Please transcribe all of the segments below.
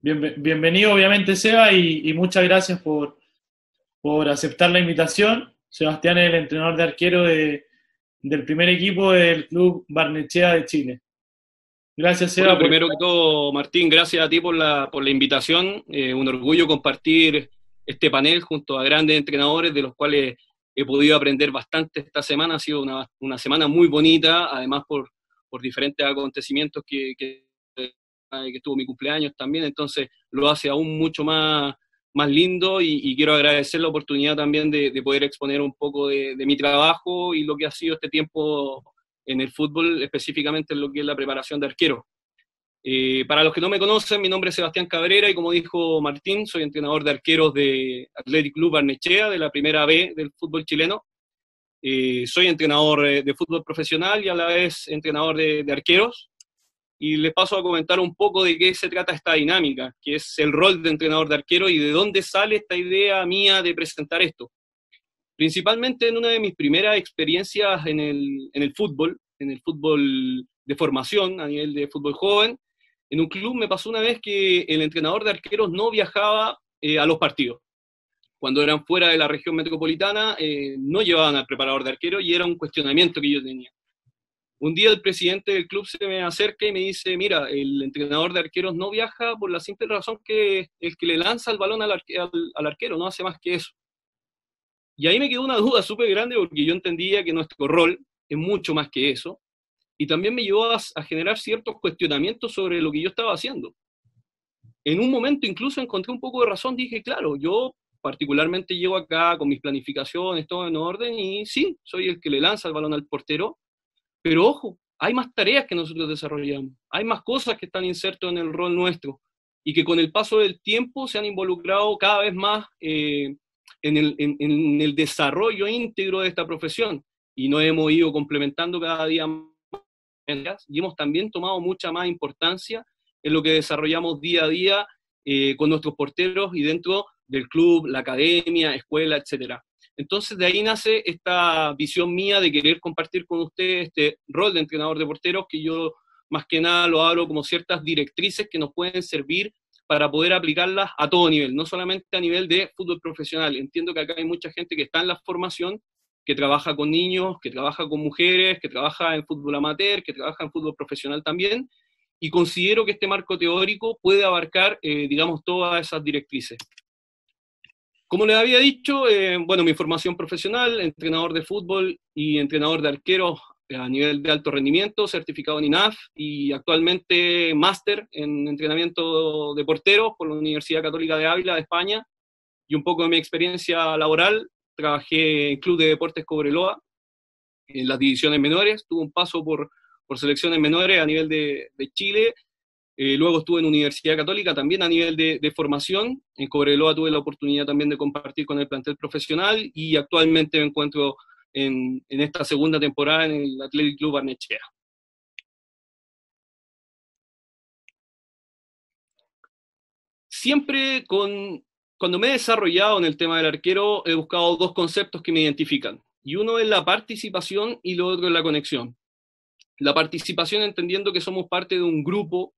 Bienvenido, obviamente, Seba, y muchas gracias por aceptar la invitación. Sebastián es el entrenador de arquero del primer equipo del Club Barnechea de Chile. Gracias, Bueno, Seba, por primero que estar. todo, Martín, gracias a ti por la invitación. Un orgullo compartir este panel junto a grandes entrenadores de los cuales he podido aprender bastante esta semana. Ha sido una semana muy bonita, además por diferentes acontecimientos que estuvo mi cumpleaños también, entonces lo hace aún mucho más lindo y quiero agradecer la oportunidad también de poder exponer un poco de mi trabajo y lo que ha sido este tiempo en el fútbol, específicamente en lo que es la preparación de arquero. Para los que no me conocen, mi nombre es Sebastián Cabrera y como dijo Martín, soy entrenador de arqueros de Athletic Club Barnechea, de la primera B del fútbol chileno. Soy entrenador de fútbol profesional y a la vez entrenador de arqueros. Y les paso a comentar un poco de qué se trata esta dinámica, que es el rol de entrenador de arquero y de dónde sale esta idea mía de presentar esto. Principalmente en una de mis primeras experiencias en el fútbol de formación, a nivel de fútbol joven, en un club me pasó una vez que el entrenador de arqueros no viajaba a los partidos. Cuando eran fuera de la región metropolitana, no llevaban al preparador de arqueros y era un cuestionamiento que yo tenía. Un día el presidente del club se me acerca y me dice, mira, el entrenador de arqueros no viaja por la simple razón que el que le lanza el balón al arquero, no hace más que eso. Y ahí me quedó una duda súper grande porque yo entendía que nuestro rol es mucho más que eso. Y también me llevó a generar ciertos cuestionamientos sobre lo que yo estaba haciendo. En un momento incluso encontré un poco de razón, dije, claro, yo particularmente llego acá con mis planificaciones, todo en orden, y sí, soy el que le lanza el balón al portero, pero ojo, hay más tareas que nosotros desarrollamos, hay más cosas que están insertas en el rol nuestro, y que con el paso del tiempo se han involucrado cada vez más en el desarrollo íntegro de esta profesión, y nos hemos ido complementando cada día más, y hemos también tomado mucha más importancia en lo que desarrollamos día a día con nuestros porteros y dentro del club, la academia, escuela, etcétera. Entonces de ahí nace esta visión mía de querer compartir con ustedes este rol de entrenador de porteros que yo más que nada lo hablo como ciertas directrices que nos pueden servir para poder aplicarlas a todo nivel, no solamente a nivel de fútbol profesional. Entiendo que acá hay mucha gente que está en la formación, que trabaja con niños, que trabaja con mujeres, que trabaja en fútbol amateur, que trabaja en fútbol profesional también, y considero que este marco teórico puede abarcar, digamos, todas esas directrices. Como les había dicho, bueno, mi formación profesional, entrenador de fútbol y entrenador de arqueros a nivel de alto rendimiento, certificado en INAF y actualmente máster en entrenamiento de porteros por la Universidad Católica de Ávila de España. Y un poco de mi experiencia laboral, trabajé en Club de Deportes Cobreloa, en las divisiones menores, tuve un paso por selecciones menores a nivel de Chile. Luego estuve en Universidad Católica también a nivel de formación. En Cobreloa tuve la oportunidad también de compartir con el plantel profesional y actualmente me encuentro en esta segunda temporada en el Athletic Club Barnechea. Siempre cuando me he desarrollado en el tema del arquero he buscado dos conceptos que me identifican. Y uno es la participación y lo otro es la conexión. La participación entendiendo que somos parte de un grupo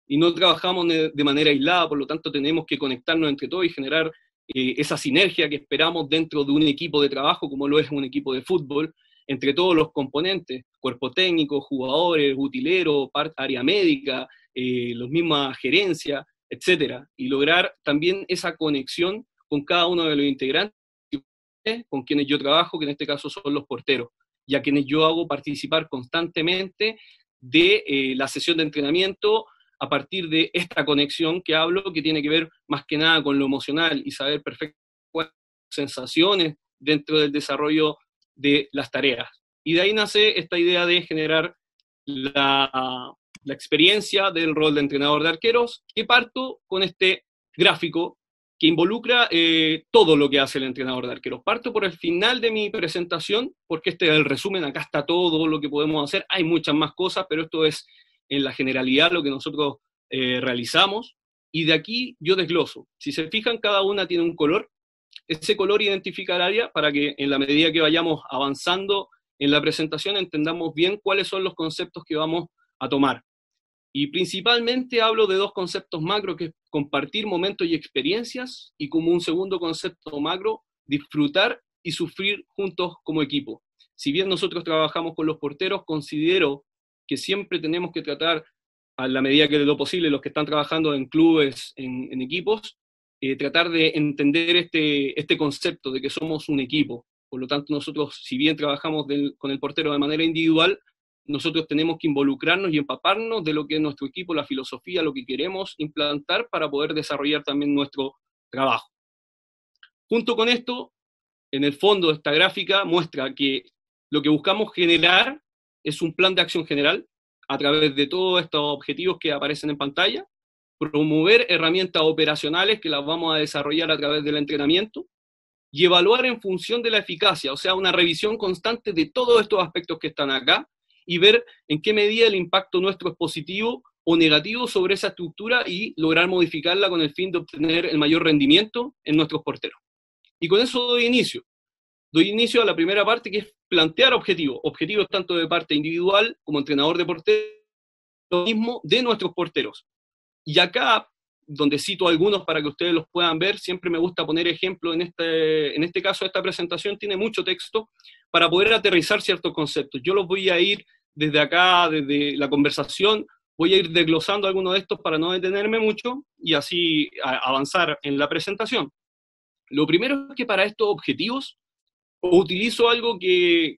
y no trabajamos de manera aislada, por lo tanto tenemos que conectarnos entre todos y generar esa sinergia que esperamos dentro de un equipo de trabajo, como lo es un equipo de fútbol, entre todos los componentes, cuerpo técnico, jugadores, utileros, área médica, los mismas gerencias, etcétera, y lograr también esa conexión con cada uno de los integrantes, con quienes yo trabajo, que en este caso son los porteros, y a quienes yo hago participar constantemente de la sesión de entrenamiento a partir de esta conexión que hablo, que tiene que ver más que nada con lo emocional y saber perfectamente cuáles son las sensaciones dentro del desarrollo de las tareas. Y de ahí nace esta idea de generar la experiencia del rol de entrenador de arqueros, que parto con este gráfico que involucra todo lo que hace el entrenador de arqueros. Parto por el final de mi presentación, porque este es el resumen, acá está todo lo que podemos hacer, hay muchas más cosas, pero esto es en la generalidad lo que nosotros realizamos, y de aquí yo desgloso. Si se fijan, cada una tiene un color, ese color identifica el área para que en la medida que vayamos avanzando en la presentación entendamos bien cuáles son los conceptos que vamos a tomar. Y principalmente hablo de dos conceptos macro, que es compartir momentos y experiencias, y como un segundo concepto macro, disfrutar y sufrir juntos como equipo. Si bien nosotros trabajamos con los porteros, considero que siempre tenemos que tratar, a la medida que de lo posible, los que están trabajando en clubes, en equipos, tratar de entender este concepto de que somos un equipo. Por lo tanto, nosotros, si bien trabajamos con el portero de manera individual, nosotros tenemos que involucrarnos y empaparnos de lo que es nuestro equipo, la filosofía, lo que queremos implantar para poder desarrollar también nuestro trabajo. Junto con esto, en el fondo, esta gráfica muestra que lo que buscamos generar es un plan de acción general a través de todos estos objetivos que aparecen en pantalla, promover herramientas operacionales que las vamos a desarrollar a través del entrenamiento y evaluar en función de la eficacia, o sea, una revisión constante de todos estos aspectos que están acá y ver en qué medida el impacto nuestro es positivo o negativo sobre esa estructura y lograr modificarla con el fin de obtener el mayor rendimiento en nuestros porteros. Y con eso doy inicio. Doy inicio a la primera parte, que es plantear objetivos tanto de parte individual como entrenador de porteros, mismo de nuestros porteros. Y acá, donde cito algunos para que ustedes los puedan ver, siempre me gusta poner ejemplo, en este caso esta presentación tiene mucho texto para poder aterrizar ciertos conceptos. Yo los voy a ir desde acá, desde la conversación, voy a ir desglosando algunos de estos para no detenerme mucho y así avanzar en la presentación. Lo primero es que para estos objetivos utilizo algo que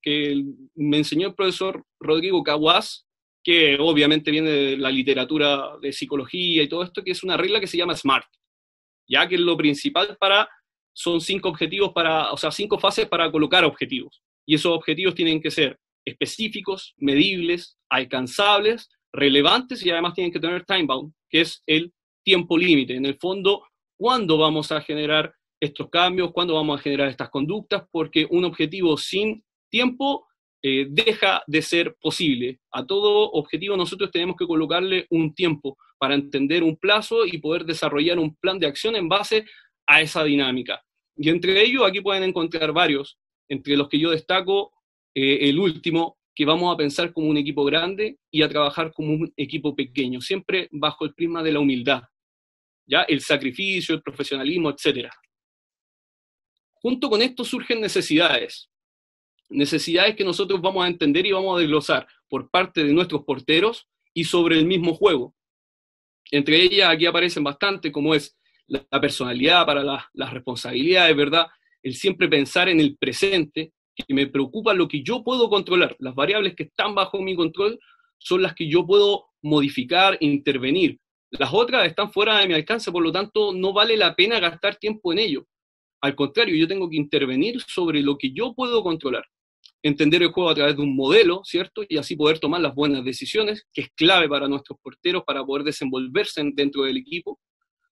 me enseñó el profesor Rodrigo Caguas, que obviamente viene de la literatura de psicología y todo esto, que es una regla que se llama SMART, ya que lo principal son 5 objetivos o sea, 5 fases para colocar objetivos. Y esos objetivos tienen que ser específicos, medibles, alcanzables, relevantes y además tienen que tener time bound, que es el tiempo límite. En el fondo, ¿cuándo vamos a generar estos cambios? ¿Cuándo vamos a generar estas conductas? Porque un objetivo sin tiempo deja de ser posible. A todo objetivo nosotros tenemos que colocarle un tiempo para entender un plazo y poder desarrollar un plan de acción en base a esa dinámica. Y entre ellos aquí pueden encontrar varios, entre los que yo destaco el último, que vamos a pensar como un equipo grande y a trabajar como un equipo pequeño, siempre bajo el prisma de la humildad, ¿ya? El sacrificio, el profesionalismo, etc. Junto con esto surgen necesidades que nosotros vamos a entender y vamos a desglosar por parte de nuestros porteros y sobre el mismo juego. Entre ellas aquí aparecen bastante, como es la personalidad para las responsabilidades, ¿verdad? El siempre pensar en el presente, que me preocupa lo que yo puedo controlar. Las variables que están bajo mi control son las que yo puedo modificar, intervenir. Las otras están fuera de mi alcance, por lo tanto no vale la pena gastar tiempo en ello. Al contrario, yo tengo que intervenir sobre lo que yo puedo controlar. Entender el juego a través de un modelo, ¿cierto? Y así poder tomar las buenas decisiones, que es clave para nuestros porteros para poder desenvolverse dentro del equipo.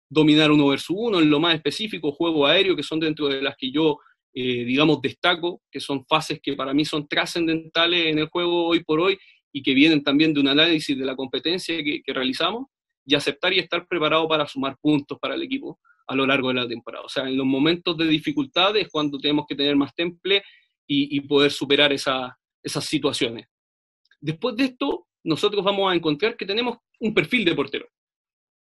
Dominar 1 versus 1 en lo más específico, juego aéreo, que son dentro de las que yo, digamos, destaco, que son fases que para mí son trascendentales en el juego hoy por hoy y que vienen también de un análisis de la competencia que realizamos, y aceptar y estar preparado para sumar puntos para el equipo a lo largo de la temporada. O sea, en los momentos de dificultad es cuando tenemos que tener más temple y poder superar esas situaciones. Después de esto, nosotros vamos a encontrar que tenemos un perfil de portero.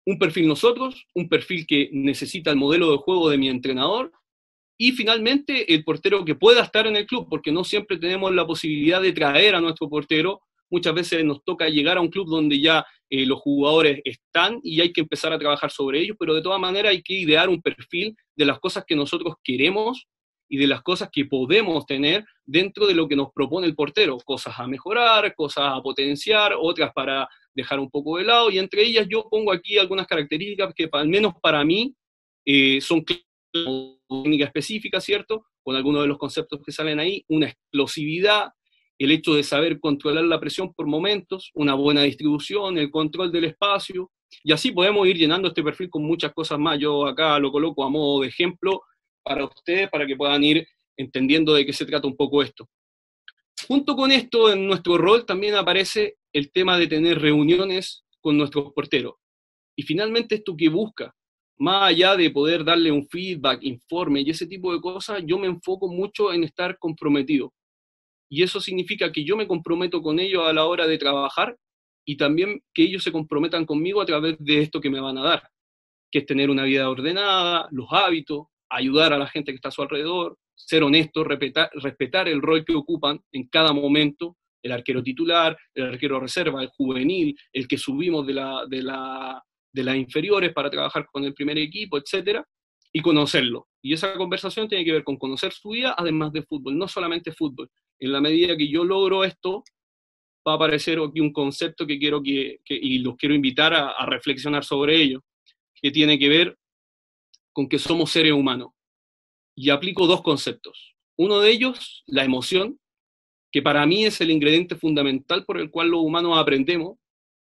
Un perfil nosotros, un perfil que necesita el modelo de juego de mi entrenador, y finalmente el portero que pueda estar en el club, porque no siempre tenemos la posibilidad de traer a nuestro portero. Muchas veces nos toca llegar a un club donde ya los jugadores están y hay que empezar a trabajar sobre ellos, pero de todas maneras hay que idear un perfil de las cosas que nosotros queremos y de las cosas que podemos tener dentro de lo que nos propone el portero, cosas a mejorar, cosas a potenciar, otras para dejar un poco de lado, y entre ellas yo pongo aquí algunas características que al menos para mí son técnicas específicas, ¿cierto? Con algunos de los conceptos que salen ahí, una explosividad, el hecho de saber controlar la presión por momentos, una buena distribución, el control del espacio, y así podemos ir llenando este perfil con muchas cosas más. Yo acá lo coloco a modo de ejemplo para ustedes, para que puedan ir entendiendo de qué se trata un poco esto. Junto con esto, en nuestro rol también aparece el tema de tener reuniones con nuestros porteros. Y finalmente esto que busca, más allá de poder darle un feedback, informe y ese tipo de cosas, yo me enfoco mucho en estar comprometido. Y eso significa que yo me comprometo con ellos a la hora de trabajar y también que ellos se comprometan conmigo a través de esto que me van a dar, que es tener una vida ordenada, los hábitos, ayudar a la gente que está a su alrededor, ser honesto, respetar el rol que ocupan en cada momento, el arquero titular, el arquero reserva, el juvenil, el que subimos de las inferiores para trabajar con el primer equipo, etcétera, y conocerlo. Y esa conversación tiene que ver con conocer su vida, además de fútbol, no solamente fútbol. En la medida que yo logro esto, va a aparecer aquí un concepto que quiero y los quiero invitar a reflexionar sobre ello, que tiene que ver con que somos seres humanos. Y aplico dos conceptos. Uno de ellos, la emoción, que para mí es el ingrediente fundamental por el cual los humanos aprendemos,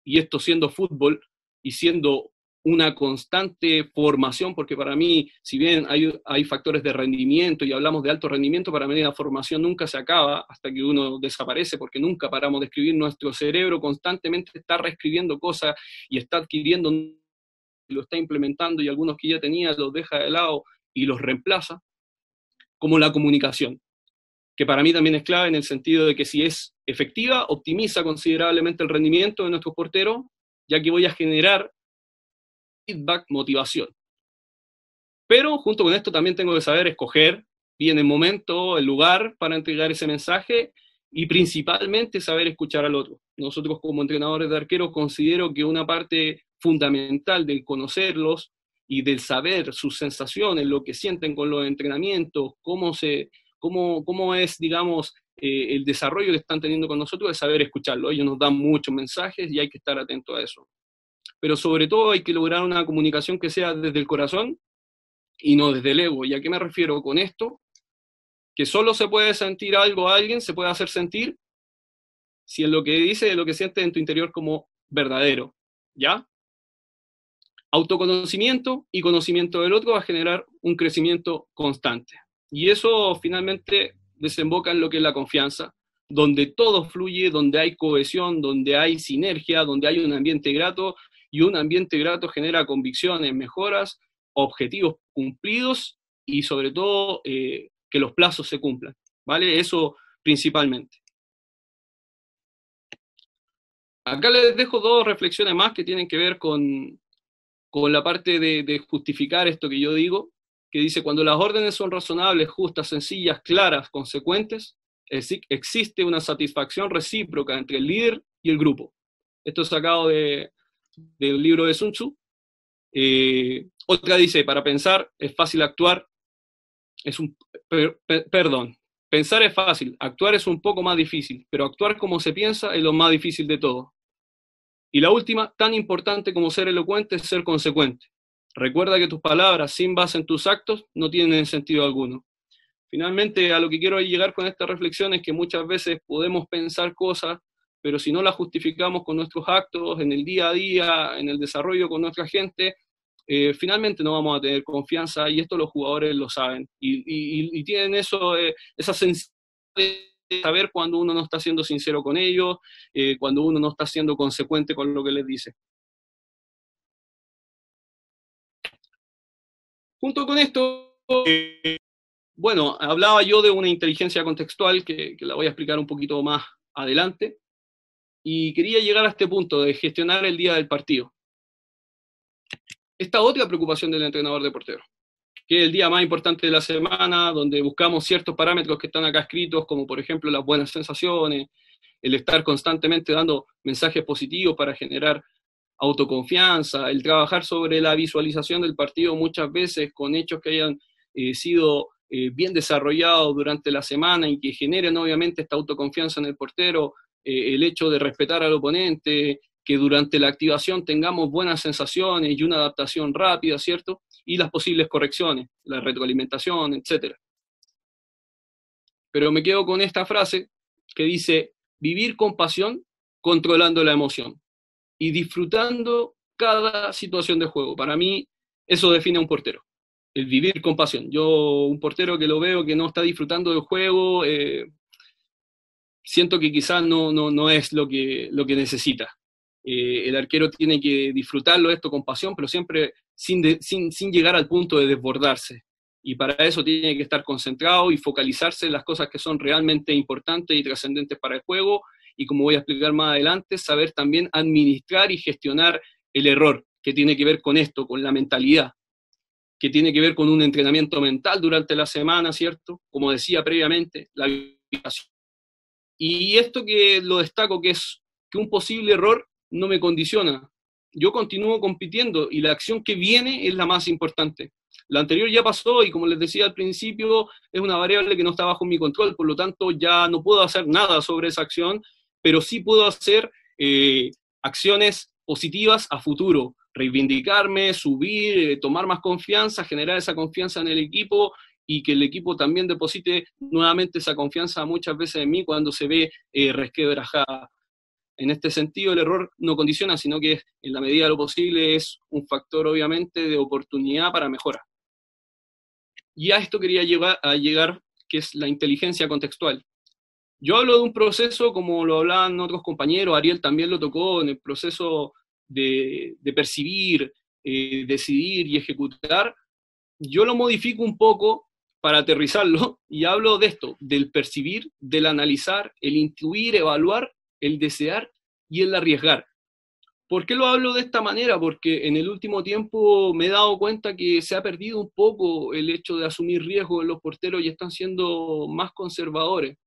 y esto siendo fútbol y siendo una constante formación, porque para mí, si bien hay factores de rendimiento y hablamos de alto rendimiento, para mí la formación nunca se acaba hasta que uno desaparece, porque nunca paramos de escribir. Nuestro cerebro constantemente está reescribiendo cosas y está adquiriendo, lo está implementando, y algunos que ya tenía los deja de lado y los reemplaza, como la comunicación, que para mí también es clave en el sentido de que si es efectiva, optimiza considerablemente el rendimiento de nuestros porteros, ya que voy a generar feedback, motivación. Pero junto con esto también tengo que saber escoger bien el momento, el lugar para entregar ese mensaje, y principalmente saber escuchar al otro. Nosotros como entrenadores de arqueros considero que una parte fundamental del conocerlos y del saber sus sensaciones, lo que sienten con los entrenamientos, cómo es, digamos, el desarrollo que están teniendo con nosotros, es saber escucharlo. Ellos nos dan muchos mensajes y hay que estar atento a eso. Pero sobre todo hay que lograr una comunicación que sea desde el corazón y no desde el ego. ¿Y a qué me refiero con esto? Que solo se puede sentir algo a alguien, se puede hacer sentir si en lo que dice, lo que siente en tu interior como verdadero, ¿ya? Autoconocimiento y conocimiento del otro va a generar un crecimiento constante. Y eso finalmente desemboca en lo que es la confianza, donde todo fluye, donde hay cohesión, donde hay sinergia, donde hay un ambiente grato, y un ambiente grato genera convicciones, mejoras, objetivos cumplidos y sobre todo que los plazos se cumplan, ¿vale? Eso principalmente. Acá les dejo dos reflexiones más que tienen que ver con la parte de justificar esto que yo digo, que dice: cuando las órdenes son razonables, justas, sencillas, claras, consecuentes, existe una satisfacción recíproca entre el líder y el grupo. Esto es sacado del libro de Sun Tzu. Otra dice: para pensar es fácil actuar, pensar es fácil, actuar es un poco más difícil, pero actuar como se piensa es lo más difícil de todo. Y la última, tan importante como ser elocuente, es ser consecuente. Recuerda que tus palabras sin base en tus actos no tienen sentido alguno. Finalmente, a lo que quiero llegar con esta reflexión es que muchas veces podemos pensar cosas, pero si no las justificamos con nuestros actos, en el día a día, en el desarrollo con nuestra gente, finalmente no vamos a tener confianza, y esto los jugadores lo saben. Y tienen esa sensibilidad de saber cuando uno no está siendo sincero con ellos, cuando uno no está siendo consecuente con lo que les dice. Junto con esto, bueno, hablaba yo de una inteligencia contextual que la voy a explicar un poquito más adelante, y quería llegar a este punto de gestionar el día del partido. Esta otra preocupación del entrenador de portero, que es el día más importante de la semana, donde buscamos ciertos parámetros que están acá escritos, como por ejemplo las buenas sensaciones, el estar constantemente dando mensajes positivos para generar autoconfianza, el trabajar sobre la visualización del partido muchas veces con hechos que hayan sido bien desarrollados durante la semana y que generen obviamente esta autoconfianza en el portero, el hecho de respetar al oponente, que durante la activación tengamos buenas sensaciones y una adaptación rápida, ¿cierto? Y las posibles correcciones, la retroalimentación, etc. Pero me quedo con esta frase que dice: vivir con pasión, controlando la emoción y disfrutando cada situación de juego. Para mí, eso define a un portero, el vivir con pasión. Yo, un portero que lo veo que no está disfrutando del juego, siento que quizás no es lo que necesita. El arquero tiene que disfrutarlo esto con pasión, pero siempre sin llegar al punto de desbordarse. Y para eso tiene que estar concentrado y focalizarse en las cosas que son realmente importantes y trascendentes para el juego, y como voy a explicar más adelante, saber también administrar y gestionar el error, que tiene que ver con esto, con la mentalidad, que tiene que ver con un entrenamiento mental durante la semana, ¿cierto? Como decía previamente, la habitación. Y esto que lo destaco, que es que un posible error no me condiciona. Yo continúo compitiendo y la acción que viene es la más importante. La anterior ya pasó y como les decía al principio, es una variable que no está bajo mi control, por lo tanto ya no puedo hacer nada sobre esa acción, pero sí puedo hacer acciones positivas a futuro, reivindicarme, subir, tomar más confianza, generar esa confianza en el equipo y que el equipo también deposite nuevamente esa confianza muchas veces en mí cuando se ve resquebrajada. En este sentido, el error no condiciona, sino que en la medida de lo posible es un factor, obviamente, de oportunidad para mejora. Y a esto quería llegar, que es la inteligencia contextual. Yo hablo de un proceso, como lo hablaban otros compañeros, Ariel también lo tocó, en el proceso de percibir, decidir y ejecutar. Yo lo modifico un poco para aterrizarlo y hablo de esto, del percibir, del analizar, el intuir, evaluar, el desear y el arriesgar. ¿Por qué lo hablo de esta manera? Porque en el último tiempo me he dado cuenta que se ha perdido un poco el hecho de asumir riesgos en los porteros y están siendo más conservadores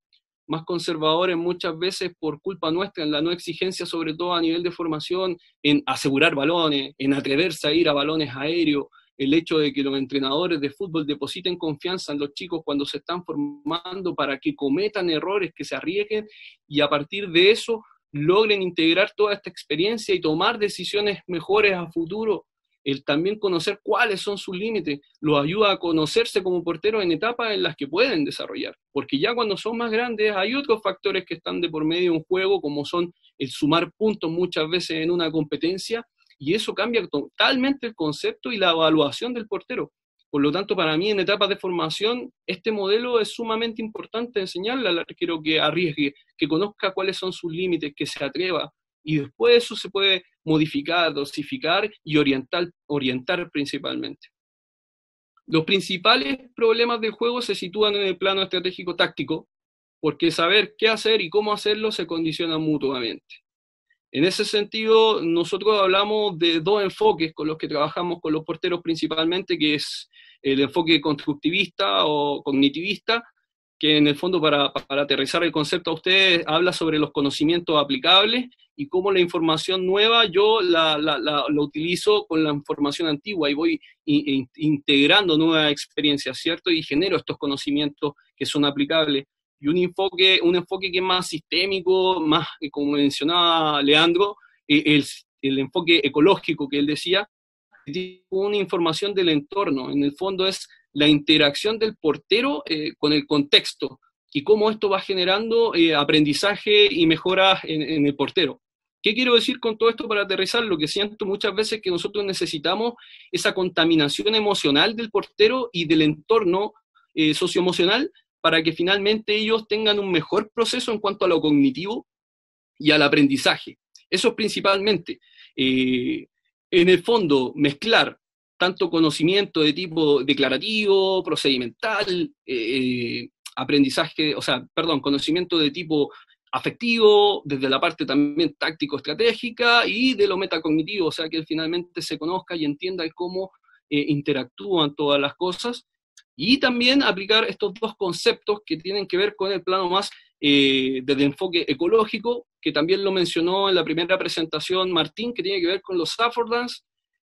muchas veces por culpa nuestra, en la no exigencia, sobre todo a nivel de formación, en asegurar balones, en atreverse a ir a balones aéreos, el hecho de que los entrenadores de fútbol depositen confianza en los chicos cuando se están formando para que cometan errores, que se arriesguen y a partir de eso logren integrar toda esta experiencia y tomar decisiones mejores a futuro. El también conocer cuáles son sus límites, los ayuda a conocerse como porteros en etapas en las que pueden desarrollar, porque ya cuando son más grandes hay otros factores que están de por medio de un juego, como son el sumar puntos muchas veces en una competencia, y eso cambia totalmente el concepto y la evaluación del portero. Por lo tanto, para mí en etapas de formación, este modelo es sumamente importante enseñarle al arquero que arriesgue, que conozca cuáles son sus límites, que se atreva, y después eso se puede modificar, dosificar y orientar principalmente. Los principales problemas del juego se sitúan en el plano estratégico-táctico, porque saber qué hacer y cómo hacerlo se condicionan mutuamente. En ese sentido, nosotros hablamos de dos enfoques con los que trabajamos con los porteros principalmente, que es el enfoque constructivista o cognitivista, que en el fondo para aterrizar el concepto a ustedes habla sobre los conocimientos aplicables y cómo la información nueva yo la utilizo con la información antigua y voy integrando nuevas experiencias, ¿cierto? Y genero estos conocimientos que son aplicables. Y un enfoque que es más sistémico, más, como mencionaba Leandro, el enfoque ecológico que él decía, una información del entorno. En el fondo es la interacción del portero con el contexto y cómo esto va generando aprendizaje y mejoras en el portero. ¿Qué quiero decir con todo esto para aterrizar? Lo que siento muchas veces que nosotros necesitamos esa contaminación emocional del portero y del entorno socioemocional para que finalmente ellos tengan un mejor proceso en cuanto a lo cognitivo y al aprendizaje. Eso es principalmente. En el fondo, mezclar tanto conocimiento de tipo declarativo, procedimental, conocimiento de tipo afectivo, desde la parte también táctico-estratégica y de lo metacognitivo, o sea, que él finalmente se conozca y entienda cómo interactúan todas las cosas, y también aplicar estos dos conceptos que tienen que ver con el plano más desde enfoque ecológico, que también lo mencionó en la primera presentación Martín, que tiene que ver con los affordance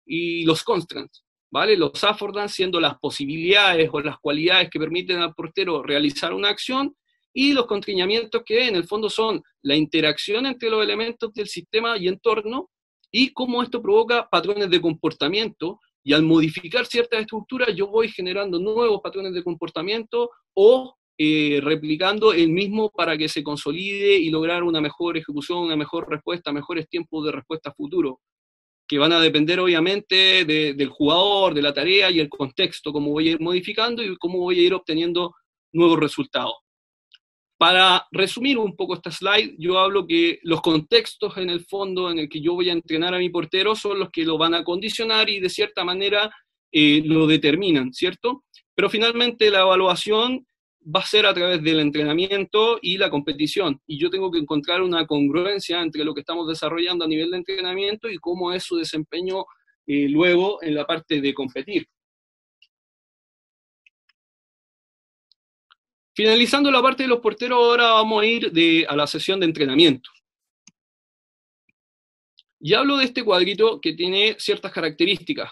y los constraints, ¿vale? Los affordance siendo las posibilidades o las cualidades que permiten al portero realizar una acción, y los constriñamientos que en el fondo son la interacción entre los elementos del sistema y entorno, y cómo esto provoca patrones de comportamiento, y al modificar ciertas estructuras yo voy generando nuevos patrones de comportamiento o replicando el mismo para que se consolide y lograr una mejor ejecución, una mejor respuesta, mejores tiempos de respuesta futuro, que van a depender obviamente del jugador, de la tarea y el contexto, cómo voy a ir modificando y cómo voy a ir obteniendo nuevos resultados. Para resumir un poco esta slide, yo hablo que los contextos en el fondo en el que yo voy a entrenar a mi portero son los que lo van a condicionar y de cierta manera lo determinan, ¿cierto? Pero finalmente la evaluación va a ser a través del entrenamiento y la competición. Y yo tengo que encontrar una congruencia entre lo que estamos desarrollando a nivel de entrenamiento y cómo es su desempeño luego en la parte de competir. Finalizando la parte de los porteros, ahora vamos a ir a la sesión de entrenamiento. Y hablo de este cuadrito que tiene ciertas características.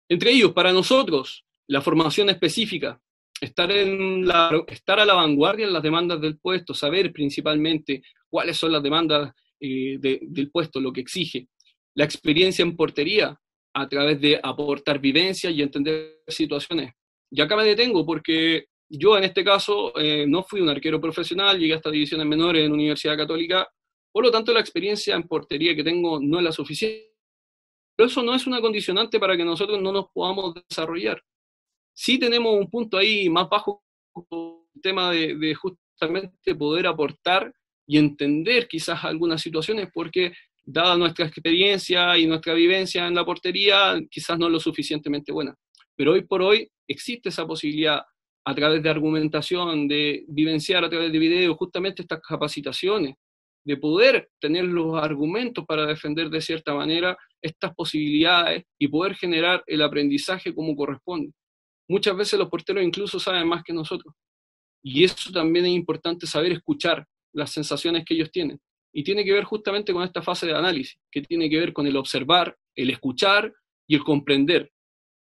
Entre ellos, para nosotros, la formación específica, estar a la vanguardia en las demandas del puesto, saber principalmente cuáles son las demandas del puesto, lo que exige. La experiencia en portería, a través de aportar vivencias y entender situaciones. Y acá me detengo porque yo en este caso no fui un arquero profesional, llegué hasta divisiones menores en Universidad Católica, por lo tanto la experiencia en portería que tengo no es la suficiente. Pero eso no es una condicionante para que nosotros no nos podamos desarrollar. Sí tenemos un punto ahí más bajo, el tema de justamente poder aportar y entender quizás algunas situaciones, porque dada nuestra experiencia y nuestra vivencia en la portería, quizás no es lo suficientemente buena. Pero hoy por hoy existe esa posibilidad a través de argumentación, de vivenciar a través de videos, justamente estas capacitaciones, de poder tener los argumentos para defender de cierta manera estas posibilidades y poder generar el aprendizaje como corresponde. Muchas veces los porteros incluso saben más que nosotros. Y eso también es importante saber escuchar las sensaciones que ellos tienen. Y tiene que ver justamente con esta fase de análisis, que tiene que ver con el observar, el escuchar y el comprender.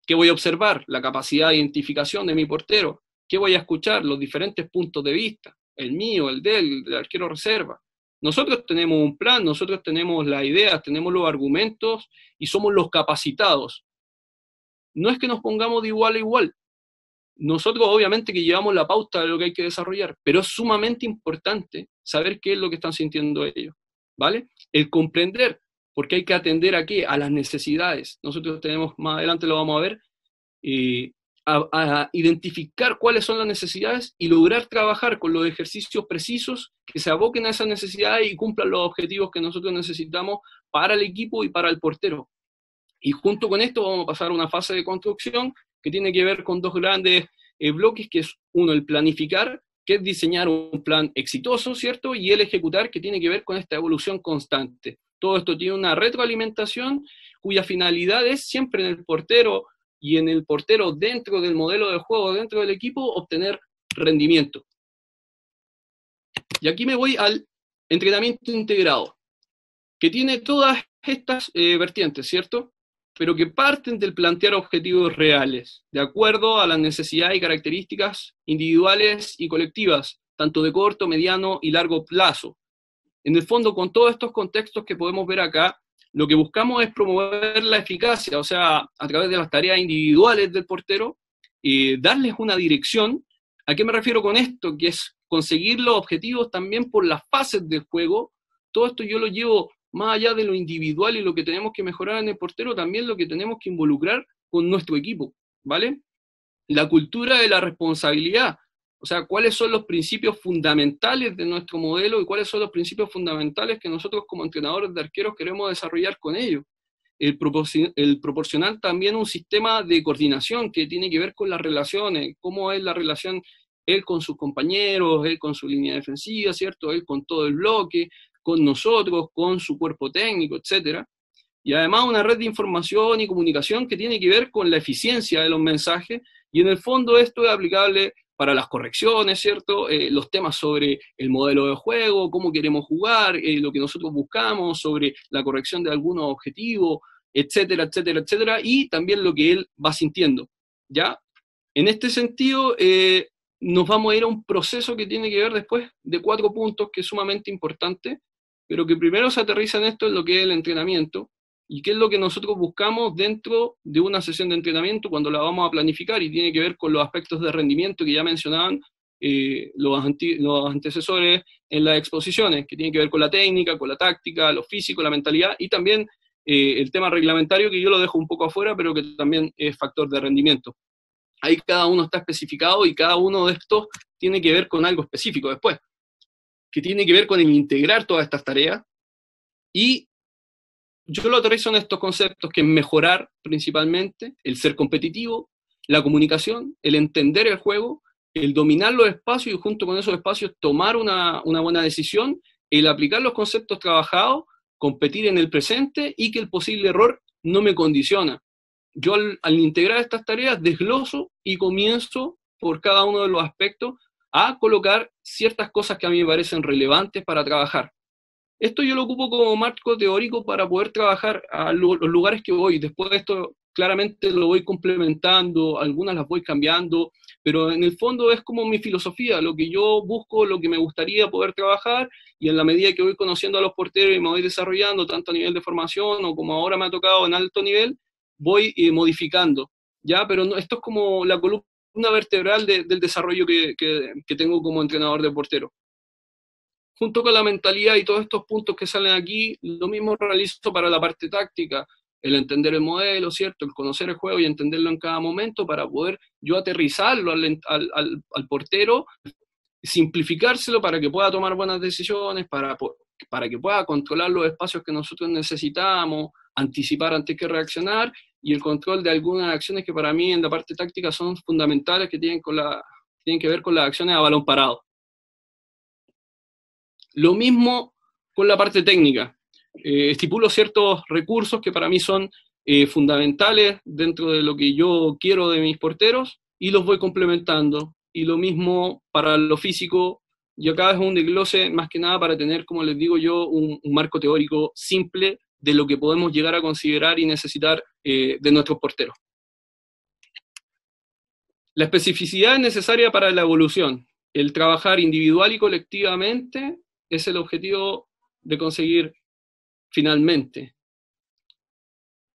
¿Qué voy a observar? La capacidad de identificación de mi portero. ¿Qué voy a escuchar? Los diferentes puntos de vista. El mío, el del arquero reserva. Nosotros tenemos un plan, nosotros tenemos las ideas, tenemos los argumentos y somos los capacitados. No es que nos pongamos de igual a igual. Nosotros obviamente que llevamos la pauta de lo que hay que desarrollar, pero es sumamente importante saber qué es lo que están sintiendo ellos, ¿vale? El comprender, porque hay que atender a qué, a las necesidades. Nosotros tenemos, más adelante lo vamos a ver, a identificar cuáles son las necesidades y lograr trabajar con los ejercicios precisos que se aboquen a esas necesidades y cumplan los objetivos que nosotros necesitamos para el equipo y para el portero. Y junto con esto vamos a pasar a una fase de construcción que tiene que ver con dos grandes bloques, que es uno, el planificar, que es diseñar un plan exitoso, ¿cierto? Y el ejecutar, que tiene que ver con esta evolución constante. Todo esto tiene una retroalimentación cuya finalidad es siempre en el portero y en el portero dentro del modelo de juego, dentro del equipo, obtener rendimiento. Y aquí me voy al entrenamiento integrado, que tiene todas estas vertientes, ¿cierto? Pero que parten del plantear objetivos reales, de acuerdo a las necesidades y características individuales y colectivas, tanto de corto, mediano y largo plazo. En el fondo, con todos estos contextos que podemos ver acá, lo que buscamos es promover la eficacia, o sea, a través de las tareas individuales del portero, darles una dirección. ¿A qué me refiero con esto? Que es conseguir los objetivos también por las fases del juego. Todo esto yo lo llevo más allá de lo individual y lo que tenemos que mejorar en el portero, también lo que tenemos que involucrar con nuestro equipo, ¿vale? La cultura de la responsabilidad, o sea, cuáles son los principios fundamentales de nuestro modelo y cuáles son los principios fundamentales que nosotros como entrenadores de arqueros queremos desarrollar con ellos. El proporcionar también un sistema de coordinación que tiene que ver con las relaciones, cómo es la relación él con sus compañeros, él con su línea defensiva, ¿cierto? Él con todo el bloque, con nosotros, con su cuerpo técnico, etc. Y además una red de información y comunicación que tiene que ver con la eficiencia de los mensajes, y en el fondo esto es aplicable para las correcciones, ¿cierto? Los temas sobre el modelo de juego, cómo queremos jugar, lo que nosotros buscamos, sobre la corrección de algunos objetivos, etcétera, etcétera, etcétera, y también lo que él va sintiendo, ¿ya? En este sentido, nos vamos a ir a un proceso que tiene que ver después de 4 puntos, que es sumamente importante, pero que primero se aterriza en esto, en lo que es el entrenamiento, y qué es lo que nosotros buscamos dentro de una sesión de entrenamiento cuando la vamos a planificar, y tiene que ver con los aspectos de rendimiento que ya mencionaban los antecesores en las exposiciones, que tiene que ver con la técnica, con la táctica, lo físico, la mentalidad, y también el tema reglamentario, que yo lo dejo un poco afuera, pero que también es factor de rendimiento. Ahí cada uno está especificado y cada uno de estos tiene que ver con algo específico después, que tiene que ver con el integrar todas estas tareas, y yo lo aterrizo en estos conceptos, que es mejorar principalmente, el ser competitivo, la comunicación, el entender el juego el dominar los espacios y junto con esos espacios tomar una buena decisión, el aplicar los conceptos trabajados, competir en el presente y que el posible error no me condiciona. Yo al integrar estas tareas desgloso y comienzo por cada uno de los aspectos a colocar ciertas cosas que a mí me parecen relevantes para trabajar. Esto yo lo ocupo como marco teórico para poder trabajar a los lugares que voy. Después de esto, claramente lo voy complementando, algunas las voy cambiando, pero en el fondo es como mi filosofía, lo que yo busco, lo que me gustaría poder trabajar, y en la medida que voy conociendo a los porteros y me voy desarrollando, tanto a nivel de formación o como ahora me ha tocado en alto nivel, voy modificando, ¿ya? Pero no, esto es como la columna vertebral del desarrollo que tengo como entrenador de portero. Junto con la mentalidad y todos estos puntos que salen aquí, lo mismo realizo para la parte táctica, el entender el modelo, ¿cierto? El conocer el juego y entenderlo en cada momento para poder yo aterrizarlo al portero, simplificárselo para que pueda tomar buenas decisiones, para que pueda controlar los espacios que nosotros necesitamos, anticipar antes que reaccionar, y el control de algunas acciones que para mí en la parte táctica son fundamentales, que tienen que ver con las acciones a balón parado. Lo mismo con la parte técnica. Estipulo ciertos recursos que para mí son fundamentales dentro de lo que yo quiero de mis porteros y los voy complementando. Y lo mismo para lo físico. Y acá es un desglose más que nada para tener, como les digo yo, un marco teórico simple de lo que podemos llegar a considerar y necesitar de nuestros porteros. La especificidad es necesaria para la evolución. El trabajar individual y colectivamente es el objetivo de conseguir finalmente.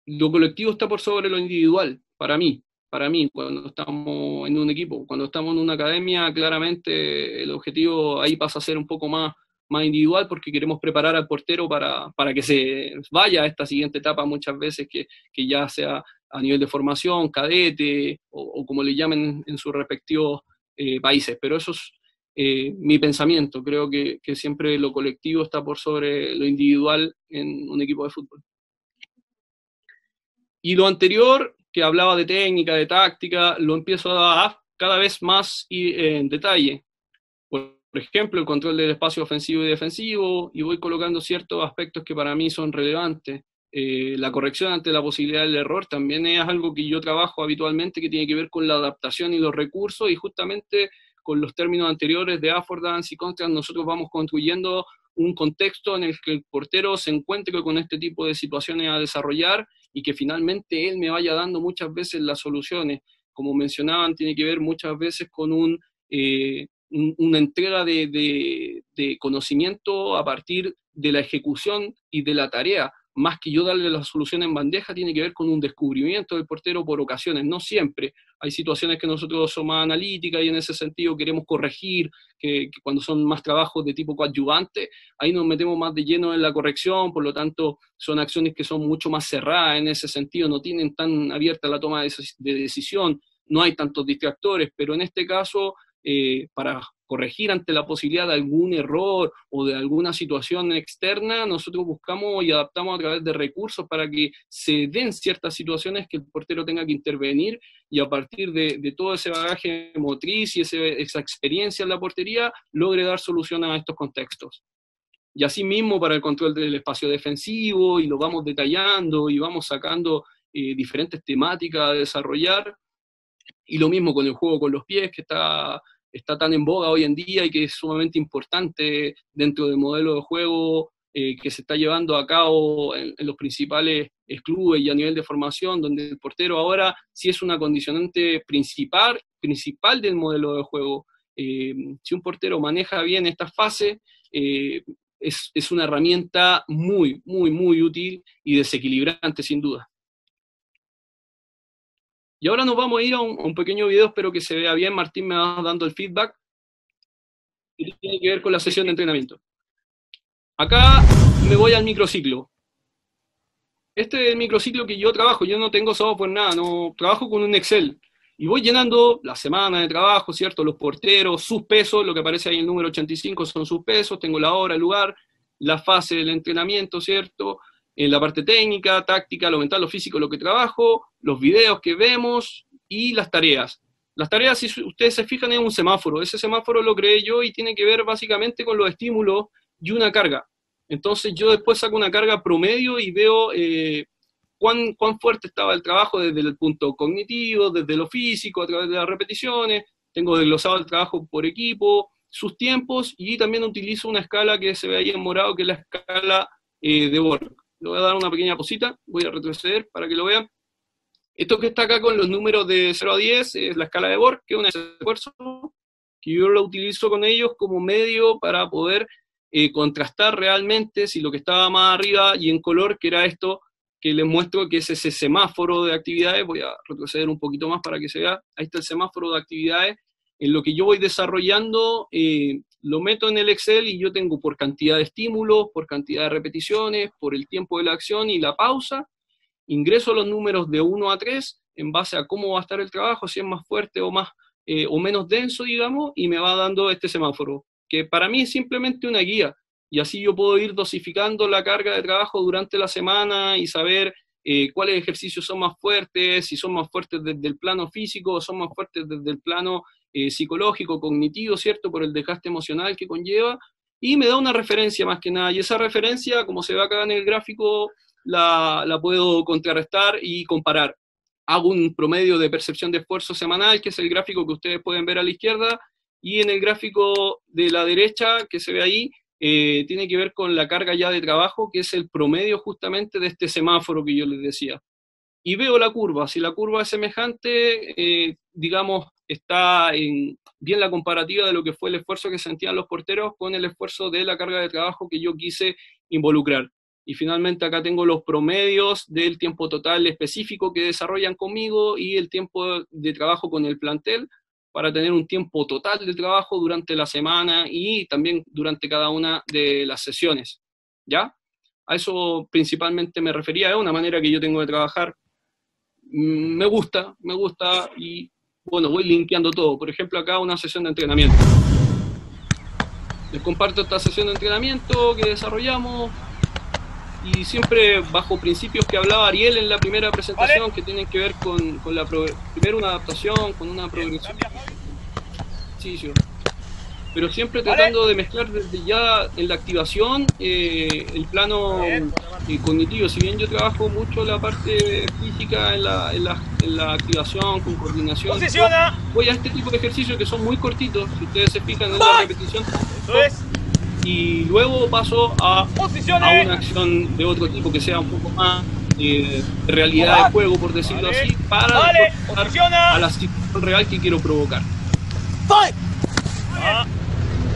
Lo colectivo está por sobre lo individual, para mí, cuando estamos en un equipo. Cuando estamos en una academia, claramente el objetivo ahí pasa a ser un poco más individual, porque queremos preparar al portero para que se vaya a esta siguiente etapa, muchas veces que ya sea a nivel de formación, cadete, o como le llamen en sus respectivos países. Pero eso es mi pensamiento. Creo que siempre lo colectivo está por sobre lo individual en un equipo de fútbol. Y lo anterior, que hablaba de técnica, de táctica, lo empiezo a dar cada vez más en detalle. Por ejemplo, el control del espacio ofensivo y defensivo, y voy colocando ciertos aspectos que para mí son relevantes. La corrección ante la posibilidad del error también es algo que yo trabajo habitualmente, que tiene que ver con la adaptación y los recursos, y justamente con los términos anteriores de affordance y contrast, nosotros vamos construyendo un contexto en el que el portero se encuentre con este tipo de situaciones a desarrollar y que finalmente él me vaya dando muchas veces las soluciones. Como mencionaban, tiene que ver muchas veces con una entrega de conocimiento a partir de la ejecución y de la tarea. Más que yo darle la solución en bandeja, tiene que ver con un descubrimiento del portero por ocasiones, no siempre. Hay situaciones que nosotros somos más analíticas y en ese sentido queremos corregir, que cuando son más trabajos de tipo coadyuvante, ahí nos metemos más de lleno en la corrección, por lo tanto son acciones que son mucho más cerradas en ese sentido, no tienen tan abierta la toma de decisión, no hay tantos distractores, pero en este caso, para corregir ante la posibilidad de algún error o de alguna situación externa, nosotros buscamos y adaptamos a través de recursos para que se den ciertas situaciones que el portero tenga que intervenir, y a partir de todo ese bagaje motriz y esa experiencia en la portería, logre dar solución a estos contextos. Y así mismo para el control del espacio defensivo, y lo vamos detallando y vamos sacando diferentes temáticas a desarrollar, y lo mismo con el juego con los pies, que está tan en boga hoy en día y que es sumamente importante dentro del modelo de juego que se está llevando a cabo en los principales clubes y a nivel de formación, donde el portero ahora sí es una condicionante principal del modelo de juego. Si un portero maneja bien esta fase, es una herramienta muy, muy, muy útil y desequilibrante, sin duda. Y ahora nos vamos a ir a un pequeño video, espero que se vea bien. Martín me va dando el feedback, que tiene que ver con la sesión de entrenamiento. Acá me voy al microciclo. Este es el microciclo que yo trabajo. Yo no tengo software, nada, no trabajo con un Excel. Y voy llenando la semana de trabajo, ¿cierto? Los porteros, sus pesos, lo que aparece ahí en el número 85 son sus pesos, tengo la hora, el lugar, la fase del entrenamiento, ¿cierto? En la parte técnica, táctica, lo mental, lo físico, lo que trabajo, los videos que vemos y las tareas. Las tareas, si ustedes se fijan, es un semáforo. Ese semáforo lo creé yo y tiene que ver básicamente con los estímulos y una carga. Entonces yo después saco una carga promedio y veo cuán fuerte estaba el trabajo desde el punto cognitivo, desde lo físico, a través de las repeticiones. Tengo desglosado el trabajo por equipo, sus tiempos, y también utilizo una escala que se ve ahí en morado, que es la escala de Borg. Le voy a dar una pequeña pausita, voy a retroceder para que lo vean. Esto que está acá con los números de 0 a 10 es la escala de Borg, que es un esfuerzo que yo lo utilizo con ellos como medio para poder contrastar realmente si lo que estaba más arriba y en color, que era esto que les muestro, que es ese semáforo de actividades. Voy a retroceder un poquito más para que se vea. Ahí está el semáforo de actividades. En lo que yo voy desarrollando, lo meto en el Excel y yo tengo por cantidad de estímulos, por cantidad de repeticiones, por el tiempo de la acción y la pausa. Ingreso los números de 1 a 3 en base a cómo va a estar el trabajo, si es más fuerte o más o menos denso, digamos, y me va dando este semáforo, que para mí es simplemente una guía, y así yo puedo ir dosificando la carga de trabajo durante la semana y saber cuáles ejercicios son más fuertes, si son más fuertes desde el plano físico o son más fuertes desde el plano psicológico, cognitivo, ¿cierto?, por el desgaste emocional que conlleva, y me da una referencia más que nada, y esa referencia, como se ve acá en el gráfico, la puedo contrarrestar y comparar. Hago un promedio de percepción de esfuerzo semanal, que es el gráfico que ustedes pueden ver a la izquierda, y en el gráfico de la derecha, que se ve ahí, tiene que ver con la carga ya de trabajo, que es el promedio justamente de este semáforo que yo les decía. Y veo la curva, si la curva es semejante, digamos, está en bien la comparativa de lo que fue el esfuerzo que sentían los porteros con el esfuerzo de la carga de trabajo que yo quise involucrar. Y finalmente acá tengo los promedios del tiempo total específico que desarrollan conmigo y el tiempo de trabajo con el plantel, para tener un tiempo total de trabajo durante la semana y también durante cada una de las sesiones, ¿ya? A eso principalmente me refería, es una manera que yo tengo de trabajar. Me gusta, y bueno, voy linkeando todo. Por ejemplo, acá una sesión de entrenamiento. Les comparto esta sesión de entrenamiento que desarrollamos, y siempre bajo principios que hablaba Ariel en la primera presentación, que tienen que ver con primero una adaptación, con una progresión, pero siempre tratando de mezclar desde ya en la activación el plano cognitivo. Si bien yo trabajo mucho la parte física en la activación, con coordinación, voy a este tipo de ejercicios que son muy cortitos, si ustedes se fijan en la repetición, y luego paso a una acción de otro tipo que sea un poco más de realidad de juego, por decirlo así, para a la situación real que quiero provocar.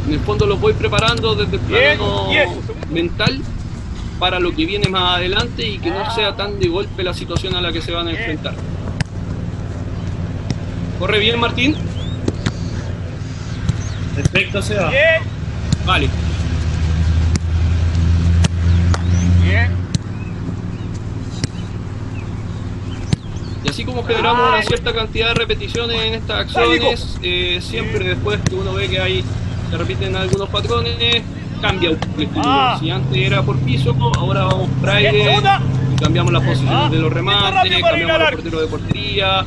En el fondo los voy preparando desde el plano mental para lo que viene más adelante y que no sea tan de golpe la situación a la que se van a enfrentar. ¿Corre bien, Martín? Perfecto, Seba. Vale. Y así como generamos una cierta cantidad de repeticiones en estas acciones, siempre después que uno ve que se repiten algunos patrones, cambia un poco el estilo. Si antes era por piso, ahora vamos por aire, y cambiamos las posiciones de los remates, cambiamos los porteros de portería,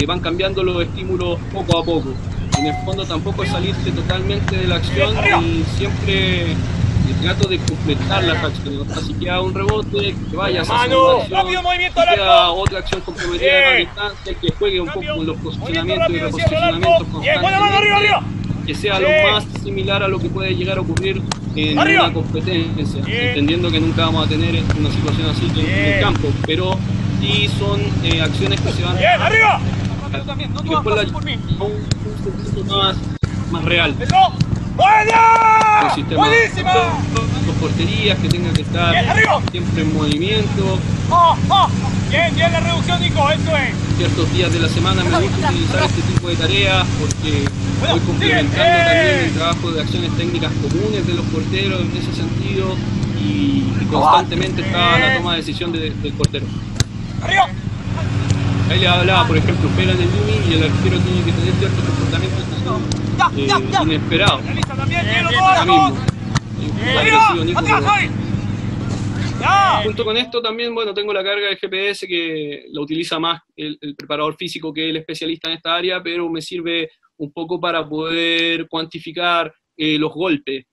van cambiando los estímulos poco a poco. En el fondo tampoco es salirse totalmente de la acción, y siempre trato de completar las acciones. O sea, si queda un rebote, que vaya a hacer una acción, si queda otra acción comprometida de distancia, que juegue un poco con los posicionamientos y reposicionamientos constantemente, que sea lo más similar a lo que puede llegar a ocurrir en una competencia, entendiendo que nunca vamos a tener una situación así en el campo, pero sí son acciones que se van a un más real. Un sistema con porterías que tengan que estar siempre en movimiento. Bien la reducción, Nico, eso es. Ciertos días de la semana me gusta utilizar este tipo de tareas porque voy complementando también el trabajo de acciones técnicas comunes de los porteros en ese sentido, y constantemente está la toma de decisión del portero. Ahí le hablaba, por ejemplo, pegan el límite y el arquero tiene que tener ciertos comportamientos que son inesperados. Ahora mismo. Junto con esto también, bueno, tengo la carga de GPS que la utiliza más el preparador físico que el especialista en esta área, pero me sirve un poco para poder cuantificar los golpes.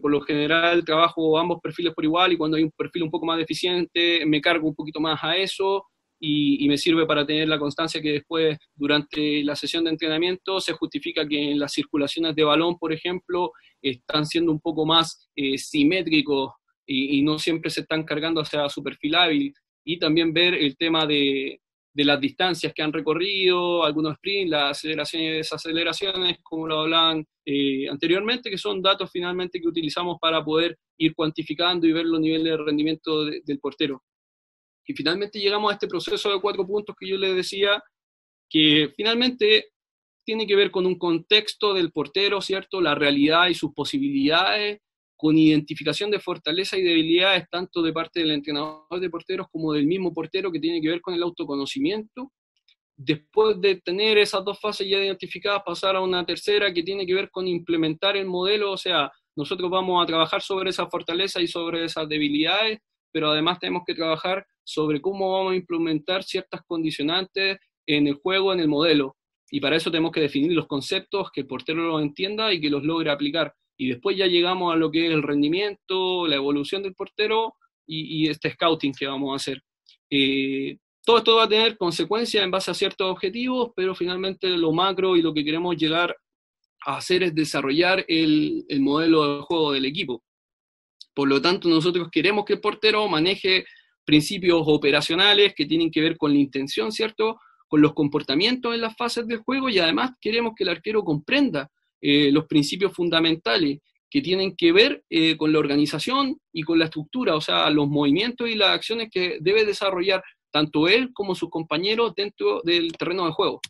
Por lo general trabajo ambos perfiles por igual, y cuando hay un perfil un poco más deficiente me cargo un poquito más a eso, y me sirve para tener la constancia que después, durante la sesión de entrenamiento, se justifica que en las circulaciones de balón, por ejemplo, están siendo un poco más simétricos, y no siempre se están cargando hacia su perfil hábil. Y también ver el tema de las distancias que han recorrido, algunos sprints, las aceleraciones y desaceleraciones, como lo hablaban anteriormente, que son datos finalmente que utilizamos para poder ir cuantificando y ver los niveles de rendimiento del portero. Y finalmente llegamos a este proceso de 4 puntos que yo les decía, que finalmente tiene que ver con un contexto del portero, ¿cierto? La realidad y sus posibilidades, con identificación de fortalezas y debilidades, tanto de parte del entrenador de porteros como del mismo portero, que tiene que ver con el autoconocimiento. Después de tener esas 2 fases ya identificadas, pasar a una tercera que tiene que ver con implementar el modelo. O sea, nosotros vamos a trabajar sobre esas fortalezas y sobre esas debilidades, pero además tenemos que trabajar sobre cómo vamos a implementar ciertas condicionantes en el juego, en el modelo. Y para eso tenemos que definir los conceptos, que el portero los entienda y que los logre aplicar. Y después ya llegamos a lo que es el rendimiento, la evolución del portero y este scouting que vamos a hacer. Todo esto va a tener consecuencias en base a ciertos objetivos, pero finalmente lo macro y lo que queremos llegar a hacer es desarrollar el modelo de juego del equipo. Por lo tanto, nosotros queremos que el portero maneje principios operacionales que tienen que ver con la intención, ¿cierto?, con los comportamientos en las fases del juego, y además queremos que el arquero comprenda los principios fundamentales que tienen que ver con la organización y con la estructura, o sea, los movimientos y las acciones que debe desarrollar tanto él como sus compañeros dentro del terreno de juego.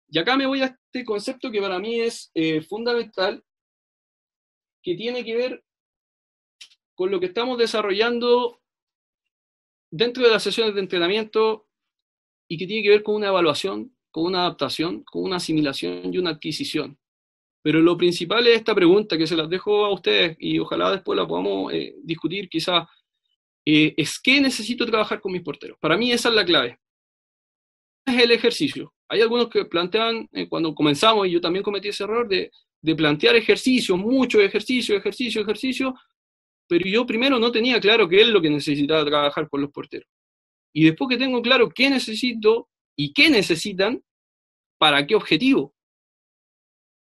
Y acá me voy a este concepto que para mí es fundamental, que tiene que ver con lo que estamos desarrollando dentro de las sesiones de entrenamiento, y que tiene que ver con una evaluación, con una adaptación, con una asimilación y una adquisición. Pero lo principal es esta pregunta, que se las dejo a ustedes y ojalá después la podamos discutir quizás, es ¿qué necesito trabajar con mis porteros? Para mí esa es la clave. Es el ejercicio. Hay algunos que plantean, cuando comenzamos, y yo también cometí ese error, de plantear ejercicios, mucho ejercicio, pero yo primero no tenía claro qué es lo que necesitaba trabajar con los porteros. Y después que tengo claro qué necesito y qué necesitan, ¿para qué objetivo?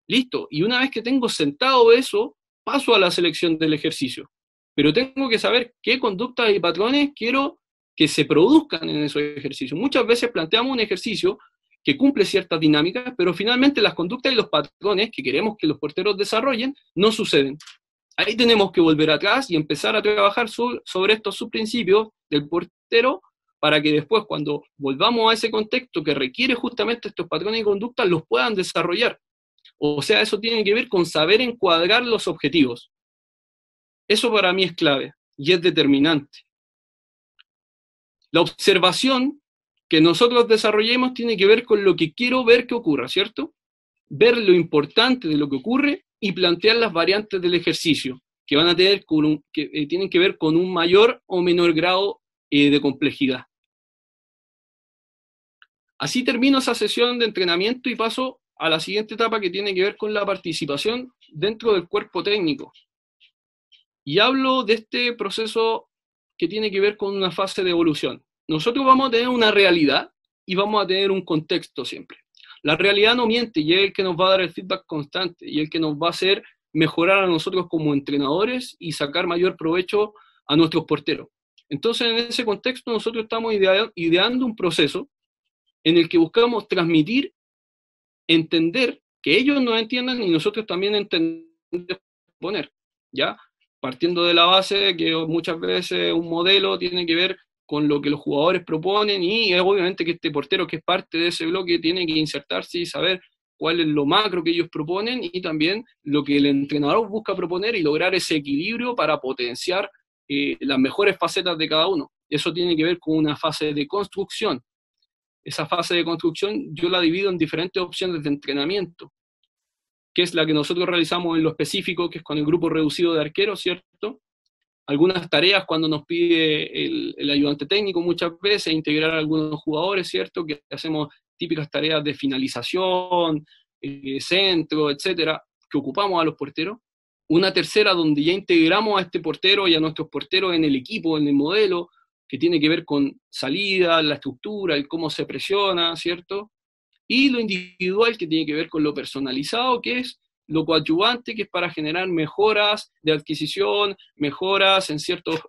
Listo. Y una vez que tengo sentado eso, paso a la selección del ejercicio. Pero tengo que saber qué conductas y patrones quiero que se produzcan en esos ejercicios. Muchas veces planteamos un ejercicio que cumple ciertas dinámicas, pero finalmente las conductas y los patrones que queremos que los porteros desarrollen no suceden. Ahí tenemos que volver atrás y empezar a trabajar sobre estos subprincipios del portero, para que después, cuando volvamos a ese contexto que requiere justamente estos patrones y conductas, los puedan desarrollar. O sea, eso tiene que ver con saber encuadrar los objetivos. Eso para mí es clave y es determinante. La observación que nosotros desarrollemos tiene que ver con lo que quiero ver que ocurra, ¿cierto? Ver lo importante de lo que ocurre y plantear las variantes del ejercicio, que van a tener que tienen que ver con un mayor o menor grado de complejidad. Así termino esa sesión de entrenamiento y paso a la siguiente etapa, que tiene que ver con la participación dentro del cuerpo técnico. Y hablo de este proceso que tiene que ver con una fase de evolución. Nosotros vamos a tener una realidad y vamos a tener un contexto siempre. La realidad no miente y es el que nos va a dar el feedback constante y el que nos va a hacer mejorar a nosotros como entrenadores y sacar mayor provecho a nuestros porteros. Entonces, en ese contexto, nosotros estamos ideando un proceso en el que buscamos transmitir, entender, que ellos nos entiendan y nosotros también entender, poner, ¿ya? Partiendo de la base que muchas veces un modelo tiene que ver con lo que los jugadores proponen, y obviamente que este portero, que es parte de ese bloque, tiene que insertarse y saber cuál es lo macro que ellos proponen y también lo que el entrenador busca proponer, y lograr ese equilibrio para potenciar las mejores facetas de cada uno. Eso tiene que ver con una fase de construcción. Esa fase de construcción yo la divido en diferentes opciones de entrenamiento, que es la que nosotros realizamos en lo específico, que es con el grupo reducido de arqueros, ¿cierto? algunas tareas cuando nos pide el ayudante técnico muchas veces, integrar a algunos jugadores, ¿cierto? Que hacemos típicas tareas de finalización, centro, etcétera, que ocupamos a los porteros. Una tercera donde ya integramos a este portero y a nuestros porteros en el equipo, en el modelo, que tiene que ver con salida, la estructura, el cómo se presiona, ¿cierto? Y lo individual, que tiene que ver con lo personalizado, que es lo coadyuvante, que es para generar mejoras de adquisición, mejoras en ciertos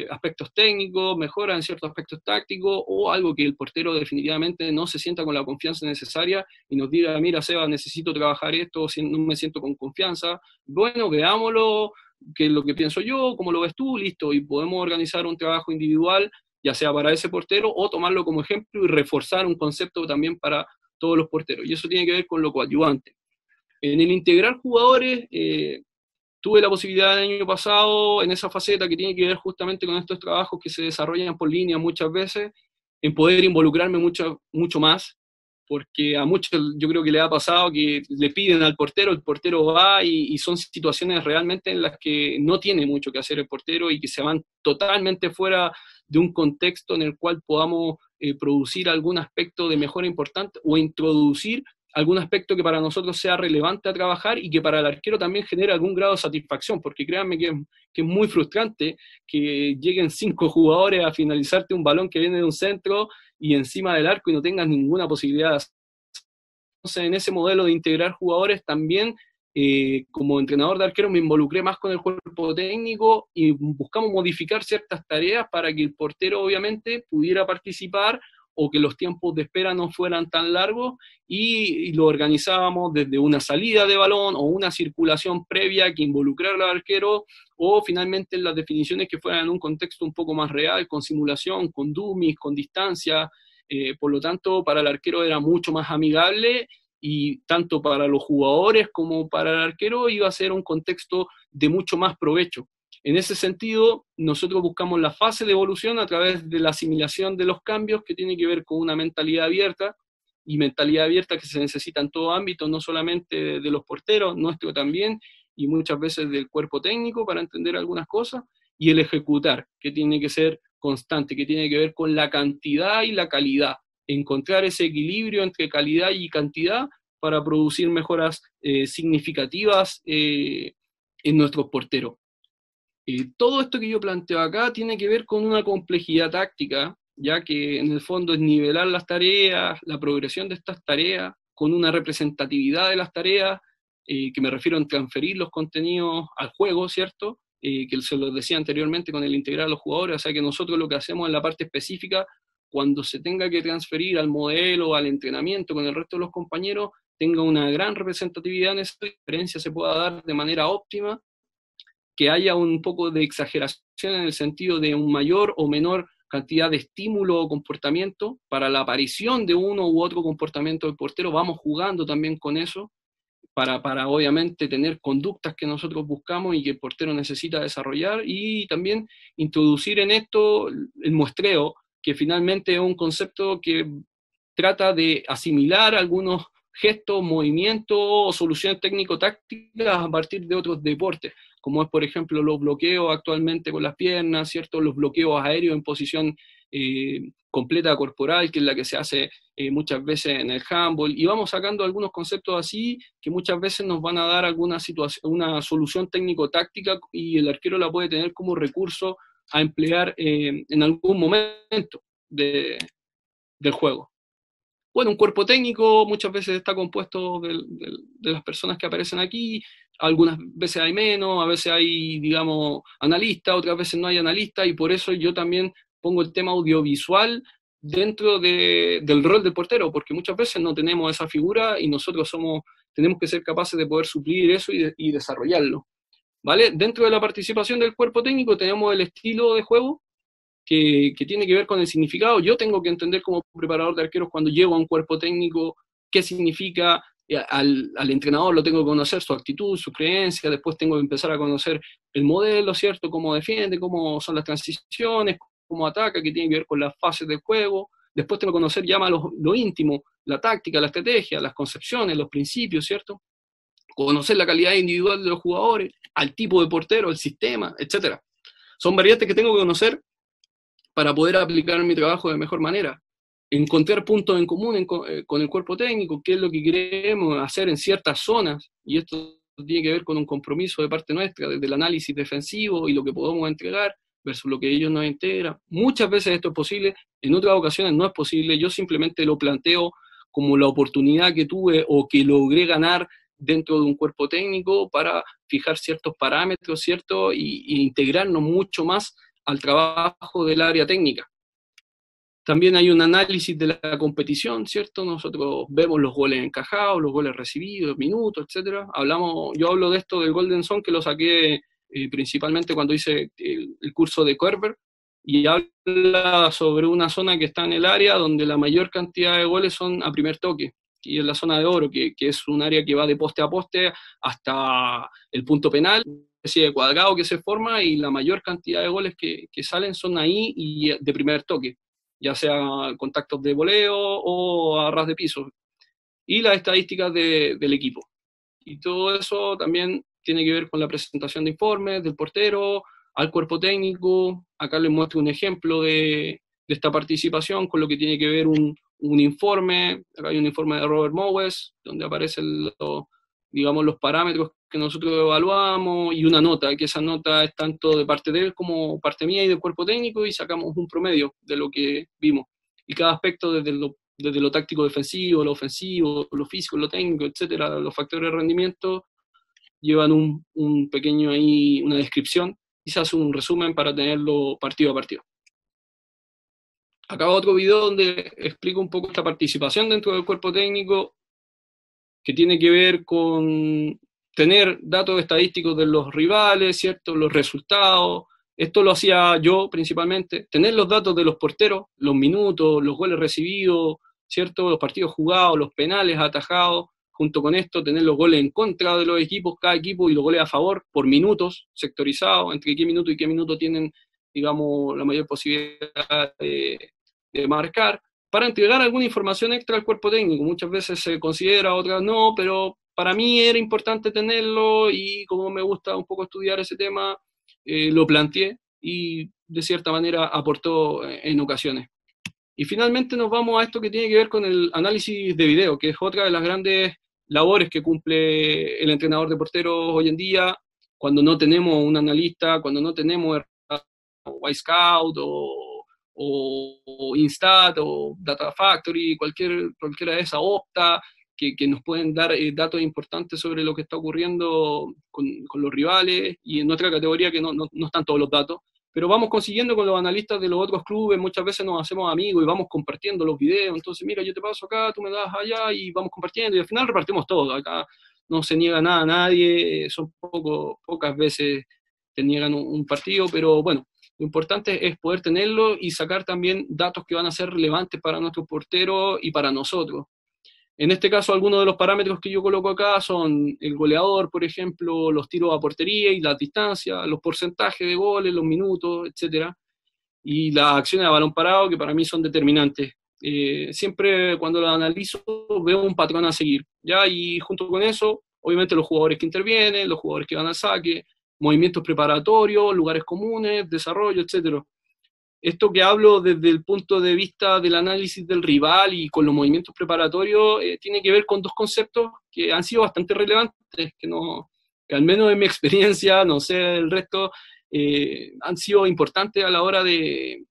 aspectos técnicos, mejoras en ciertos aspectos tácticos, o algo que el portero definitivamente no se sienta con la confianza necesaria y nos diga, mira, Seba, necesito trabajar esto, no me siento con confianza. Bueno, veámoslo, qué es lo que pienso yo, cómo lo ves tú, listo, y podemos organizar un trabajo individual, ya sea para ese portero, o tomarlo como ejemplo y reforzar un concepto también para todos los porteros. Y eso tiene que ver con lo coadyuvante. En el integrar jugadores, tuve la posibilidad el año pasado, en esa faceta que tiene que ver justamente con estos trabajos que se desarrollan por línea muchas veces, en poder involucrarme mucho más, porque a muchos yo creo que le ha pasado que le piden al portero, el portero va y son situaciones realmente en las que no tiene mucho que hacer el portero y que se van totalmente fuera de un contexto en el cual podamos producir algún aspecto de mejora importante o introducir algún aspecto que para nosotros sea relevante a trabajar y que para el arquero también genere algún grado de satisfacción, porque créanme que es muy frustrante que lleguen 5 jugadores a finalizarte un balón que viene de un centro y encima del arco y no tengas ninguna posibilidad de hacer. Entonces, en ese modelo de integrar jugadores también, como entrenador de arqueros, me involucré más con el cuerpo técnico y buscamos modificar ciertas tareas para que el portero obviamente pudiera participar o que los tiempos de espera no fueran tan largos, y lo organizábamos desde una salida de balón o una circulación previa que involucrara al arquero, o finalmente en las definiciones que fueran en un contexto un poco más real, con simulación, con dummies, con distancia. Por lo tanto, para el arquero era mucho más amigable, y tanto para los jugadores como para el arquero iba a ser un contexto de mucho más provecho. En ese sentido, nosotros buscamos la fase de evolución a través de la asimilación de los cambios, que tiene que ver con una mentalidad abierta, y mentalidad abierta que se necesita en todo ámbito, no solamente de los porteros, nuestro también, y muchas veces del cuerpo técnico para entender algunas cosas, y el ejecutar, que tiene que ser constante, que tiene que ver con la cantidad y la calidad, encontrar ese equilibrio entre calidad y cantidad para producir mejoras significativas en nuestros porteros. Todo esto que yo planteo acá tiene que ver con una complejidad táctica, ya que en el fondo es nivelar las tareas, la progresión de estas tareas, con una representatividad de las tareas, que me refiero a transferir los contenidos al juego, ¿cierto? Que se los decía anteriormente con el integrar a los jugadores, o sea que nosotros lo que hacemos en la parte específica, cuando se tenga que transferir al modelo, al entrenamiento con el resto de los compañeros, tenga una gran representatividad en esa diferencia, se pueda dar de manera óptima, que haya un poco de exageración en el sentido de un mayor o menor cantidad de estímulo o comportamiento para la aparición de uno u otro comportamiento del portero. Vamos jugando también con eso para obviamente tener conductas que nosotros buscamos y que el portero necesita desarrollar, y también introducir en esto el muestreo, que finalmente es un concepto que trata de asimilar algunos gestos, movimientos o soluciones técnico-tácticas a partir de otros deportes, como es, por ejemplo, los bloqueos actualmente con las piernas, ¿cierto? Los bloqueos aéreos en posición completa corporal, que es la que se hace muchas veces en el handball, y vamos sacando algunos conceptos así, que muchas veces nos van a dar alguna situación, una solución técnico-táctica, y el arquero la puede tener como recurso a emplear en algún momento del juego. Bueno, un cuerpo técnico muchas veces está compuesto de las personas que aparecen aquí, algunas veces hay menos, a veces hay, digamos, analistas, otras veces no hay analistas, y por eso yo también pongo el tema audiovisual dentro del rol del portero, porque muchas veces no tenemos esa figura y nosotros tenemos que ser capaces de poder suplir eso y desarrollarlo, ¿vale? Dentro de la participación del cuerpo técnico tenemos el estilo de juego, que tiene que ver con el significado. Yo tengo que entender como preparador de arqueros cuando llego a un cuerpo técnico qué significa. Al entrenador lo tengo que conocer, su actitud, su creencia, después tengo que empezar a conocer el modelo, ¿cierto? Cómo defiende, cómo son las transiciones, cómo ataca, que tiene que ver con las fases del juego. Después tengo que conocer ya más lo íntimo, la táctica, la estrategia, las concepciones, los principios, ¿cierto? Conocer la calidad individual de los jugadores, al tipo de portero, el sistema, etc. Son variantes que tengo que conocer para poder aplicar mi trabajo de mejor manera. Encontrar puntos en común con el cuerpo técnico, qué es lo que queremos hacer en ciertas zonas, y esto tiene que ver con un compromiso de parte nuestra, desde el análisis defensivo y lo que podemos entregar versus lo que ellos nos integran. Muchas veces esto es posible, en otras ocasiones no es posible, yo simplemente lo planteo como la oportunidad que tuve o que logré ganar dentro de un cuerpo técnico para fijar ciertos parámetros, ¿cierto? Y integrarnos mucho más al trabajo del área técnica. También hay un análisis de la competición, ¿cierto? Nosotros vemos los goles encajados, los goles recibidos, minutos, etc. Yo hablo de esto del Golden Zone, que lo saqué principalmente cuando hice el curso de Kerber, y habla sobre una zona que está en el área donde la mayor cantidad de goles son a primer toque, y es la zona de oro, que es un área que va de poste a poste hasta el punto penal, una especie de cuadrado que se forma, y la mayor cantidad de goles que salen son ahí y de primer toque, ya sea contactos de voleo o a ras de piso, y las estadísticas del equipo. Y todo eso también tiene que ver con la presentación de informes del portero al cuerpo técnico. Acá les muestro un ejemplo de esta participación con lo que tiene que ver un informe. Acá hay un informe de Robert Mowes, donde aparecen los parámetros que nosotros evaluamos, y una nota, que esa nota es tanto de parte de él como parte mía y del cuerpo técnico, y sacamos un promedio de lo que vimos. Y cada aspecto, desde lo táctico defensivo, lo ofensivo, lo físico, lo técnico, etcétera, los factores de rendimiento, llevan un pequeño ahí, una descripción, y se hace un resumen para tenerlo partido a partido. Acá otro video donde explico un poco esta participación dentro del cuerpo técnico, que tiene que ver con tener datos estadísticos de los rivales, ¿cierto? Los resultados. Esto lo hacía yo principalmente, tener los datos de los porteros, los minutos, los goles recibidos, ¿cierto? Los partidos jugados, los penales atajados. Junto con esto, tener los goles en contra de los equipos, cada equipo, y los goles a favor por minutos, sectorizados, entre qué minuto y qué minuto tienen, digamos, la mayor posibilidad de marcar, para entregar alguna información extra al cuerpo técnico. Muchas veces se considera, otras no, pero para mí era importante tenerlo, y como me gusta un poco estudiar ese tema, lo planteé, y de cierta manera aportó en ocasiones. Y finalmente nos vamos a esto que tiene que ver con el análisis de video, que es otra de las grandes labores que cumple el entrenador de porteros hoy en día, cuando no tenemos un analista, cuando no tenemos Wisecout o Instat o Data Factory, cualquiera de esas, Opta, que nos pueden dar datos importantes sobre lo que está ocurriendo con los rivales, y en nuestra categoría que no están todos los datos, pero vamos consiguiendo con los analistas de los otros clubes. Muchas veces nos hacemos amigos y vamos compartiendo los videos. Entonces, mira, yo te paso acá, tú me das allá, y vamos compartiendo, y al final repartimos todo. Acá no se niega nada a nadie, son pocas veces te niegan un partido, pero bueno, lo importante es poder tenerlo y sacar también datos que van a ser relevantes para nuestros porteros y para nosotros. En este caso, algunos de los parámetros que yo coloco acá son el goleador, por ejemplo, los tiros a portería y las distancias, los porcentajes de goles, los minutos, etcétera, y las acciones a balón parado, que para mí son determinantes. Siempre cuando las analizo veo un patrón a seguir, ¿ya? Y junto con eso, obviamente los jugadores que intervienen, los jugadores que van al saque, movimientos preparatorios, lugares comunes, desarrollo, etcétera. Esto que hablo desde el punto de vista del análisis del rival y con los movimientos preparatorios, tiene que ver con dos conceptos que han sido bastante relevantes, que al menos en mi experiencia, no sé el resto, han sido importantes a la hora de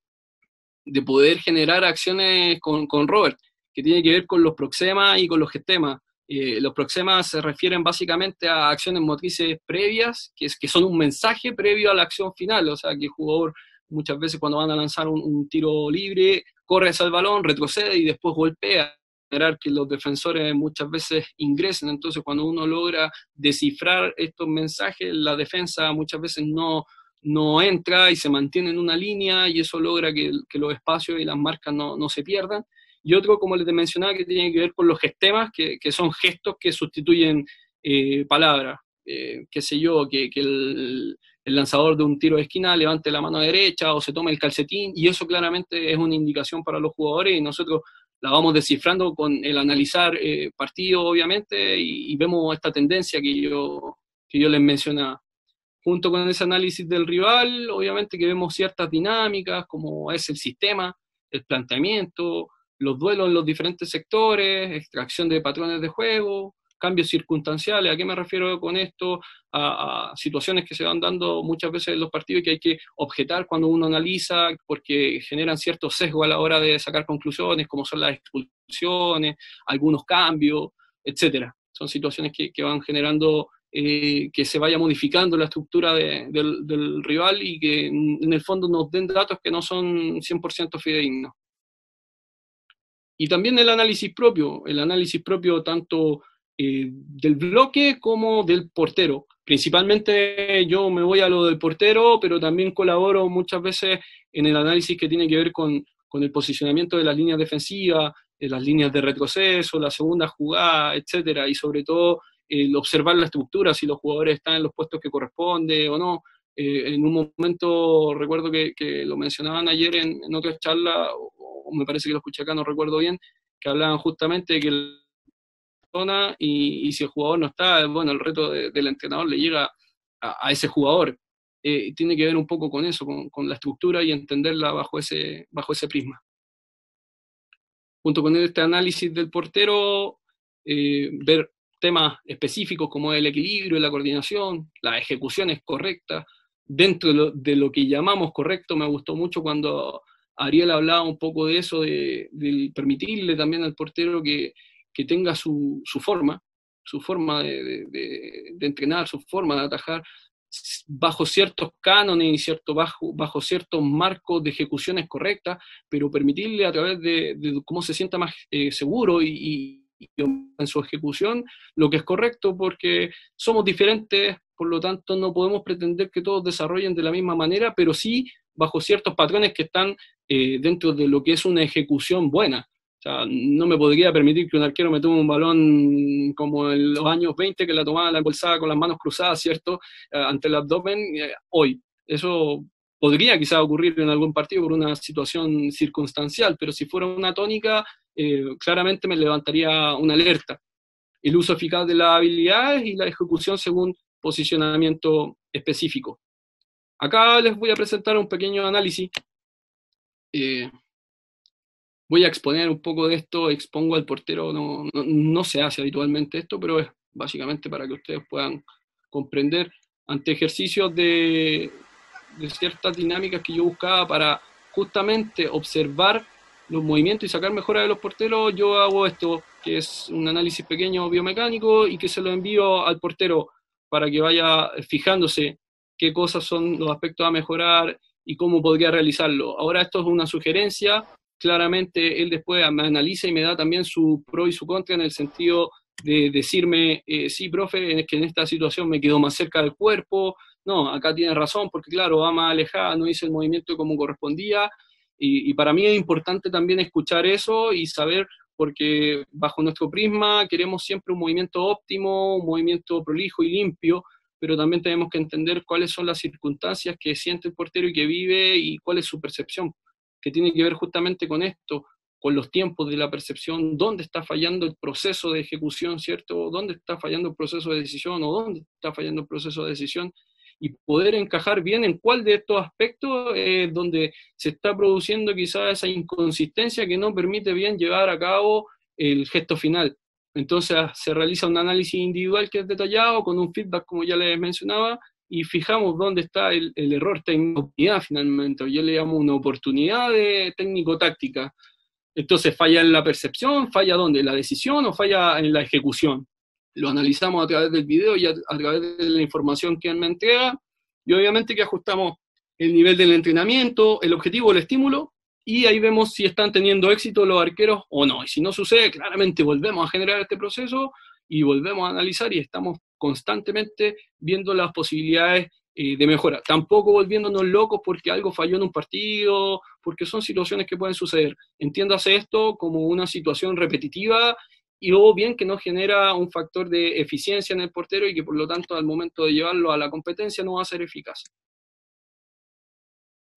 poder generar acciones con Robert, que tiene que ver con los proxemas y con los gestemas. Los proxemas se refieren básicamente a acciones motrices previas, que son un mensaje previo a la acción final, o sea, que el jugador muchas veces cuando van a lanzar un tiro libre, corre hacia el balón, retrocede y después golpea, generar que los defensores muchas veces ingresen. Entonces, cuando uno logra descifrar estos mensajes, la defensa muchas veces no entra y se mantiene en una línea, y eso logra que los espacios y las marcas no se pierdan. Y otro, como les mencionaba, que tiene que ver con los gestemas, que son gestos que sustituyen palabras. Qué sé yo, que el lanzador de un tiro de esquina levante la mano derecha o se tome el calcetín, y eso claramente es una indicación para los jugadores, y nosotros la vamos descifrando con el analizar partidos, obviamente, y vemos esta tendencia que yo les mencionaba. junto con ese análisis del rival, obviamente que vemos ciertas dinámicas, como es el sistema, el planteamiento, los duelos en los diferentes sectores, extracción de patrones de juego, cambios circunstanciales. ¿A qué me refiero con esto? A situaciones que se van dando muchas veces en los partidos y que hay que objetar cuando uno analiza, porque generan cierto sesgo a la hora de sacar conclusiones, como son las expulsiones, algunos cambios, etcétera. Son situaciones que van generando que se vaya modificando la estructura del rival y que en el fondo nos den datos que no son 100% fidedignos. Y también el análisis propio tanto del bloque como del portero. Principalmente yo me voy a lo del portero, pero también colaboro muchas veces en el análisis que tiene que ver con el posicionamiento de las líneas defensivas, las líneas de retroceso, la segunda jugada, etcétera, y sobre todo el observar la estructura, si los jugadores están en los puestos que corresponde o no. En un momento, recuerdo que lo mencionaban ayer en otra charla, o me parece que lo escuché acá, no recuerdo bien, que hablaban justamente de que zona y si el jugador no está, bueno, el reto del entrenador le llega a ese jugador. Tiene que ver un poco con eso, con la estructura y entenderla bajo ese prisma. Junto con este análisis del portero, ver temas específicos como el equilibrio, la coordinación, las ejecuciones correctas, dentro de lo que llamamos correcto. Me gustó mucho cuando Ariel hablaba un poco de eso, de permitirle también al portero que tenga su forma de entrenar, su forma de atajar, bajo ciertos cánones y bajo ciertos marcos de ejecuciones correctas, pero permitirle a través de cómo se sienta más seguro y en su ejecución lo que es correcto, porque somos diferentes, por lo tanto no podemos pretender que todos desarrollen de la misma manera, pero sí bajo ciertos patrones que están dentro de lo que es una ejecución buena. O sea, no me podría permitir que un arquero me tome un balón como en los años 20, que la tomaba, la embolsaba con las manos cruzadas, ¿cierto?, ante el abdomen, hoy. Eso podría quizás ocurrir en algún partido por una situación circunstancial, pero si fuera una tónica, claramente me levantaría una alerta. El uso eficaz de las habilidades y la ejecución según posicionamiento específico. Acá les voy a presentar un pequeño análisis. Voy a exponer un poco de esto, expongo al portero, no se hace habitualmente esto, pero es básicamente para que ustedes puedan comprender ante ejercicios de ciertas dinámicas que yo buscaba para justamente observar los movimientos y sacar mejoras de los porteros. Yo hago esto, que es un análisis pequeño biomecánico y que se lo envío al portero para que vaya fijándose qué cosas son los aspectos a mejorar y cómo podría realizarlo. Ahora esto es una sugerencia. Claramente él después me analiza y me da también su pro y su contra en el sentido de decirme, sí, profe, es que en esta situación me quedo más cerca del cuerpo, no, acá tiene razón, porque claro, va más alejada, no hice el movimiento como correspondía, y para mí es importante también escuchar eso y saber, porque bajo nuestro prisma queremos siempre un movimiento óptimo, un movimiento prolijo y limpio, pero también tenemos que entender cuáles son las circunstancias que siente el portero y que vive y cuál es su percepción, que tiene que ver justamente con esto, con los tiempos de la percepción, dónde está fallando el proceso de ejecución, ¿cierto? ¿Dónde está fallando el proceso de decisión o dónde está fallando el proceso de decisión? Y poder encajar bien en cuál de estos aspectos es donde se está produciendo quizás esa inconsistencia que no permite bien llevar a cabo el gesto final. Entonces se realiza un análisis individual que es detallado, con un feedback como ya les mencionaba, y fijamos dónde está el error técnico, finalmente, yo le llamo una oportunidad de técnico-táctica. Entonces, ¿falla en la percepción? ¿Falla dónde? ¿En la decisión o falla en la ejecución? Lo analizamos a través del video y a través de la información que él me entrega, y obviamente que ajustamos el nivel del entrenamiento, el objetivo, el estímulo, y ahí vemos si están teniendo éxito los arqueros o no. Y si no sucede, claramente volvemos a generar este proceso y volvemos a analizar y estamos constantemente viendo las posibilidades de mejora. Tampoco volviéndonos locos porque algo falló en un partido, porque son situaciones que pueden suceder. Entiéndase esto como una situación repetitiva y o bien que no genera un factor de eficiencia en el portero y que por lo tanto al momento de llevarlo a la competencia no va a ser eficaz.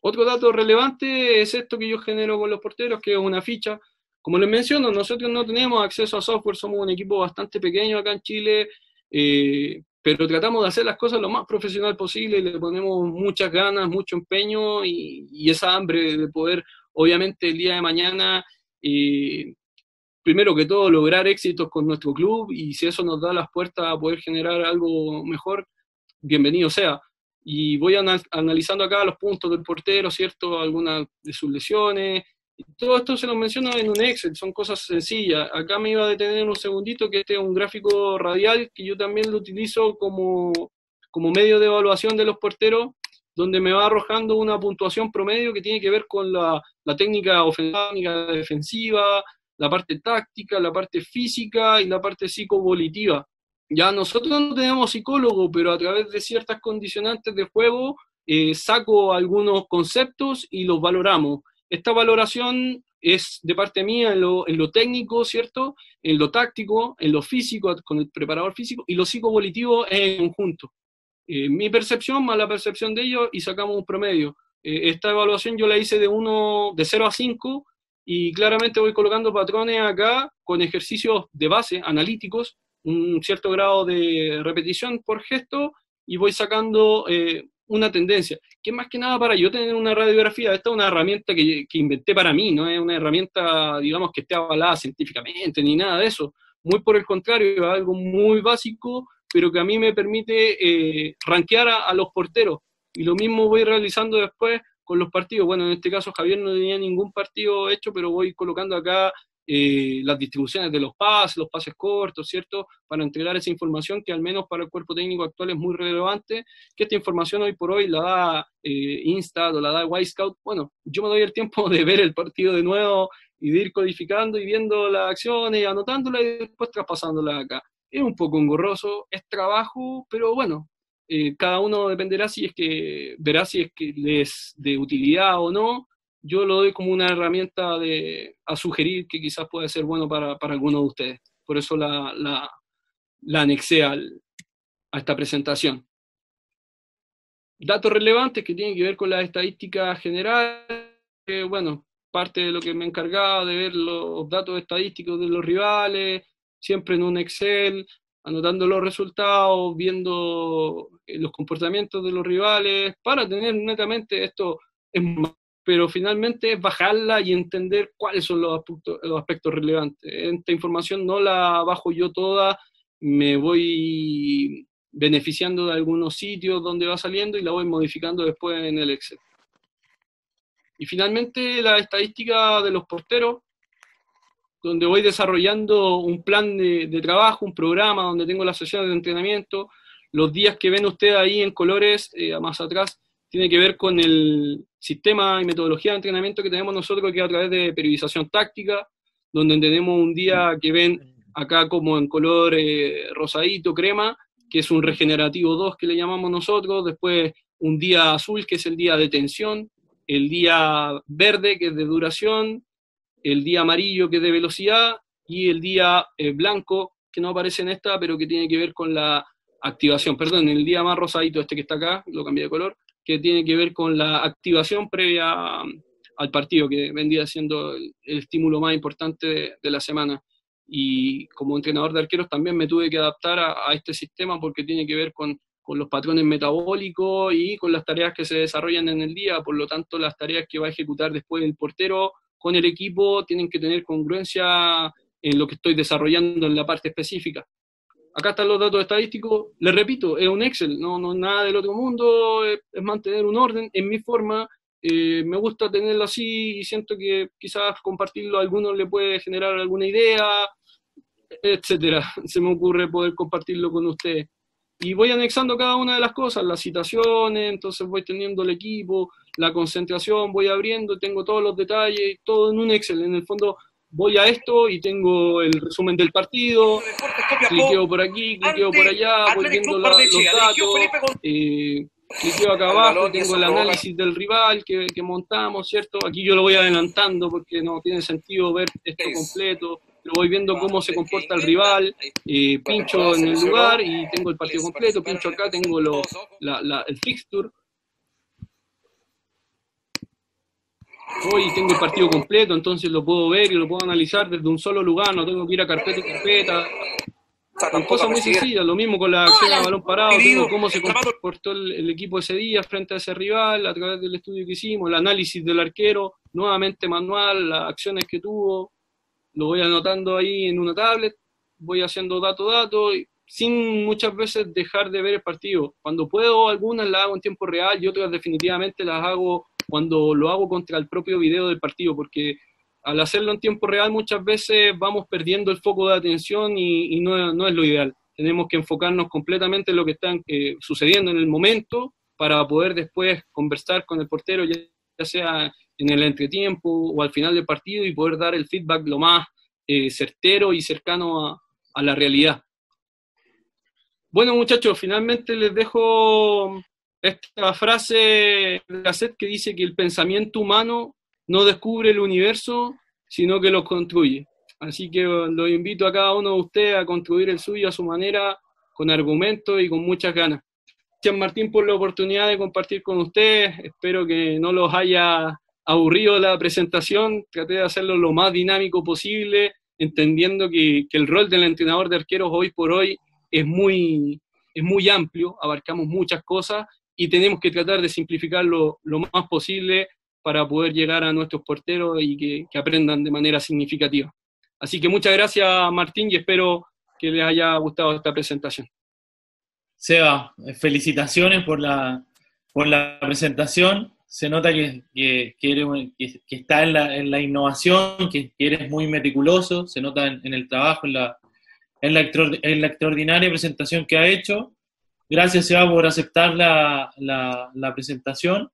Otro dato relevante es esto que yo genero con los porteros, que es una ficha. Como les menciono, nosotros no tenemos acceso a software, somos un equipo bastante pequeño acá en Chile, pero tratamos de hacer las cosas lo más profesional posible, le ponemos muchas ganas, mucho empeño y esa hambre de poder, obviamente, el día de mañana, primero que todo, lograr éxitos con nuestro club, y si eso nos da las puertas a poder generar algo mejor, bienvenido sea. Y voy analizando acá los puntos del portero, ¿cierto? Algunas de sus lesiones. Y todo esto se lo menciono en un Excel, son cosas sencillas. Acá me iba a detener un segundito, que este es un gráfico radial que yo también lo utilizo como medio de evaluación de los porteros, donde me va arrojando una puntuación promedio que tiene que ver con la técnica ofensiva, técnica defensiva, la parte táctica, la parte física y la parte psicovolitiva. Ya nosotros no tenemos psicólogo, pero a través de ciertas condicionantes de juego saco algunos conceptos y los valoramos. Esta valoración es de parte mía en lo técnico, ¿cierto? En lo táctico, en lo físico, con el preparador físico, y lo psicovolitivo en conjunto. Mi percepción más la percepción de ellos, y sacamos un promedio. Esta evaluación yo la hice de 0 a 5, y claramente voy colocando patrones acá con ejercicios de base, analíticos, un cierto grado de repetición por gesto, y voy sacando una tendencia, que más que nada para yo tener una radiografía. Esta es una herramienta que inventé para mí, no es una herramienta, digamos, que esté avalada científicamente, ni nada de eso. Muy por el contrario, es algo muy básico, pero que a mí me permite rankear a los porteros, y lo mismo voy realizando después con los partidos. Bueno, en este caso Javier no tenía ningún partido hecho, pero voy colocando acá las distribuciones de los pases cortos, ¿cierto? Para entregar esa información que al menos para el cuerpo técnico actual es muy relevante, que esta información hoy por hoy la da Instat o la da Wisecout. Bueno, yo me doy el tiempo de ver el partido de nuevo y de ir codificando y viendo las acciones y anotándolas y después traspasándolas acá. Es un poco engorroso, es trabajo, pero bueno, cada uno dependerá verá si es que les es de utilidad o no. Yo lo doy como una herramienta a sugerir que quizás puede ser bueno para alguno de ustedes. Por eso la anexé a esta presentación. Datos relevantes que tienen que ver con las estadísticas generales. Bueno, parte de lo que me encargaba de ver los datos estadísticos de los rivales, siempre en un Excel, anotando los resultados, viendo los comportamientos de los rivales, para tener netamente esto, pero finalmente es bajarla y entender cuáles son los aspectos relevantes. Esta información no la bajo yo toda, me voy beneficiando de algunos sitios donde va saliendo y la voy modificando después en el Excel. Y finalmente la estadística de los porteros, donde voy desarrollando un plan de trabajo, un programa donde tengo las sesiones de entrenamiento. Los días que ven ustedes ahí en colores, más atrás, tiene que ver con el sistema y metodología de entrenamiento que tenemos nosotros, que es a través de periodización táctica, donde tenemos un día que ven acá como en color rosadito, crema, que es un regenerativo 2 que le llamamos nosotros, después un día azul, que es el día de tensión, el día verde, que es de duración, el día amarillo, que es de velocidad, y el día blanco, que no aparece en esta, pero que tiene que ver con la activación. Perdón, el día más rosadito, este que está acá, lo cambié de color, que tiene que ver con la activación previa al partido, que vendría siendo el estímulo más importante de la semana. Y como entrenador de arqueros también me tuve que adaptar a este sistema, porque tiene que ver con los patrones metabólicos y con las tareas que se desarrollan en el día. Por lo tanto, las tareas que va a ejecutar después el portero con el equipo tienen que tener congruencia en lo que estoy desarrollando en la parte específica. Acá están los datos estadísticos. Les repito, es un Excel, no es nada del otro mundo, es mantener un orden en mi forma. Me gusta tenerlo así y siento que quizás compartirlo a algunos le puede generar alguna idea, etcétera. Se me ocurre poder compartirlo con ustedes. Y voy anexando cada una de las cosas, las citaciones, entonces voy teniendo el equipo, la concentración, voy abriendo, tengo todos los detalles, todo en un Excel. En el fondo voy a esto y tengo el resumen del partido, cliqueo por aquí, cliqueo por allá, voy viendo los datos, cliqueo acá abajo, tengo el análisis del rival que montamos, ¿cierto? Aquí yo lo voy adelantando porque no tiene sentido ver esto completo. Lo voy viendo cómo se comporta el rival, pincho en el lugar y tengo el partido completo, pincho acá, tengo el fixture. Hoy tengo el partido completo, entonces lo puedo ver y lo puedo analizar desde un solo lugar, no tengo que ir a carpeta y carpeta. Son cosas muy sencillas, lo mismo con la acción a balón parado, cómo se comportó el equipo ese día frente a ese rival, a través del estudio que hicimos, el análisis del arquero, nuevamente manual, las acciones que tuvo, lo voy anotando ahí en una tablet, voy haciendo dato, sin muchas veces dejar de ver el partido. Cuando puedo, algunas las hago en tiempo real y otras definitivamente las hago cuando lo hago contra el propio video del partido, porque al hacerlo en tiempo real muchas veces vamos perdiendo el foco de atención y no es lo ideal. Tenemos que enfocarnos completamente en lo que está sucediendo en el momento para poder después conversar con el portero, ya sea en el entretiempo o al final del partido, y poder dar el feedback lo más certero y cercano a la realidad. Bueno, muchachos, finalmente les dejo esta frase de Gasset que dice que el pensamiento humano no descubre el universo, sino que lo construye. Así que los invito a cada uno de ustedes a construir el suyo a su manera, con argumentos y con muchas ganas. Gracias, Martín, por la oportunidad de compartir con ustedes. Espero que no los haya aburrido la presentación. Traté de hacerlo lo más dinámico posible, entendiendo que el rol del entrenador de arqueros hoy por hoy es muy amplio, abarcamos muchas cosas y tenemos que tratar de simplificarlo lo más posible para poder llegar a nuestros porteros y que aprendan de manera significativa. Así que muchas gracias, Martín, y espero que les haya gustado esta presentación. Seba, felicitaciones por la presentación. Se nota que está en la innovación, que eres muy meticuloso, se nota en el trabajo, en la extraordinaria presentación que ha hecho. Gracias, Seba, por aceptar la presentación.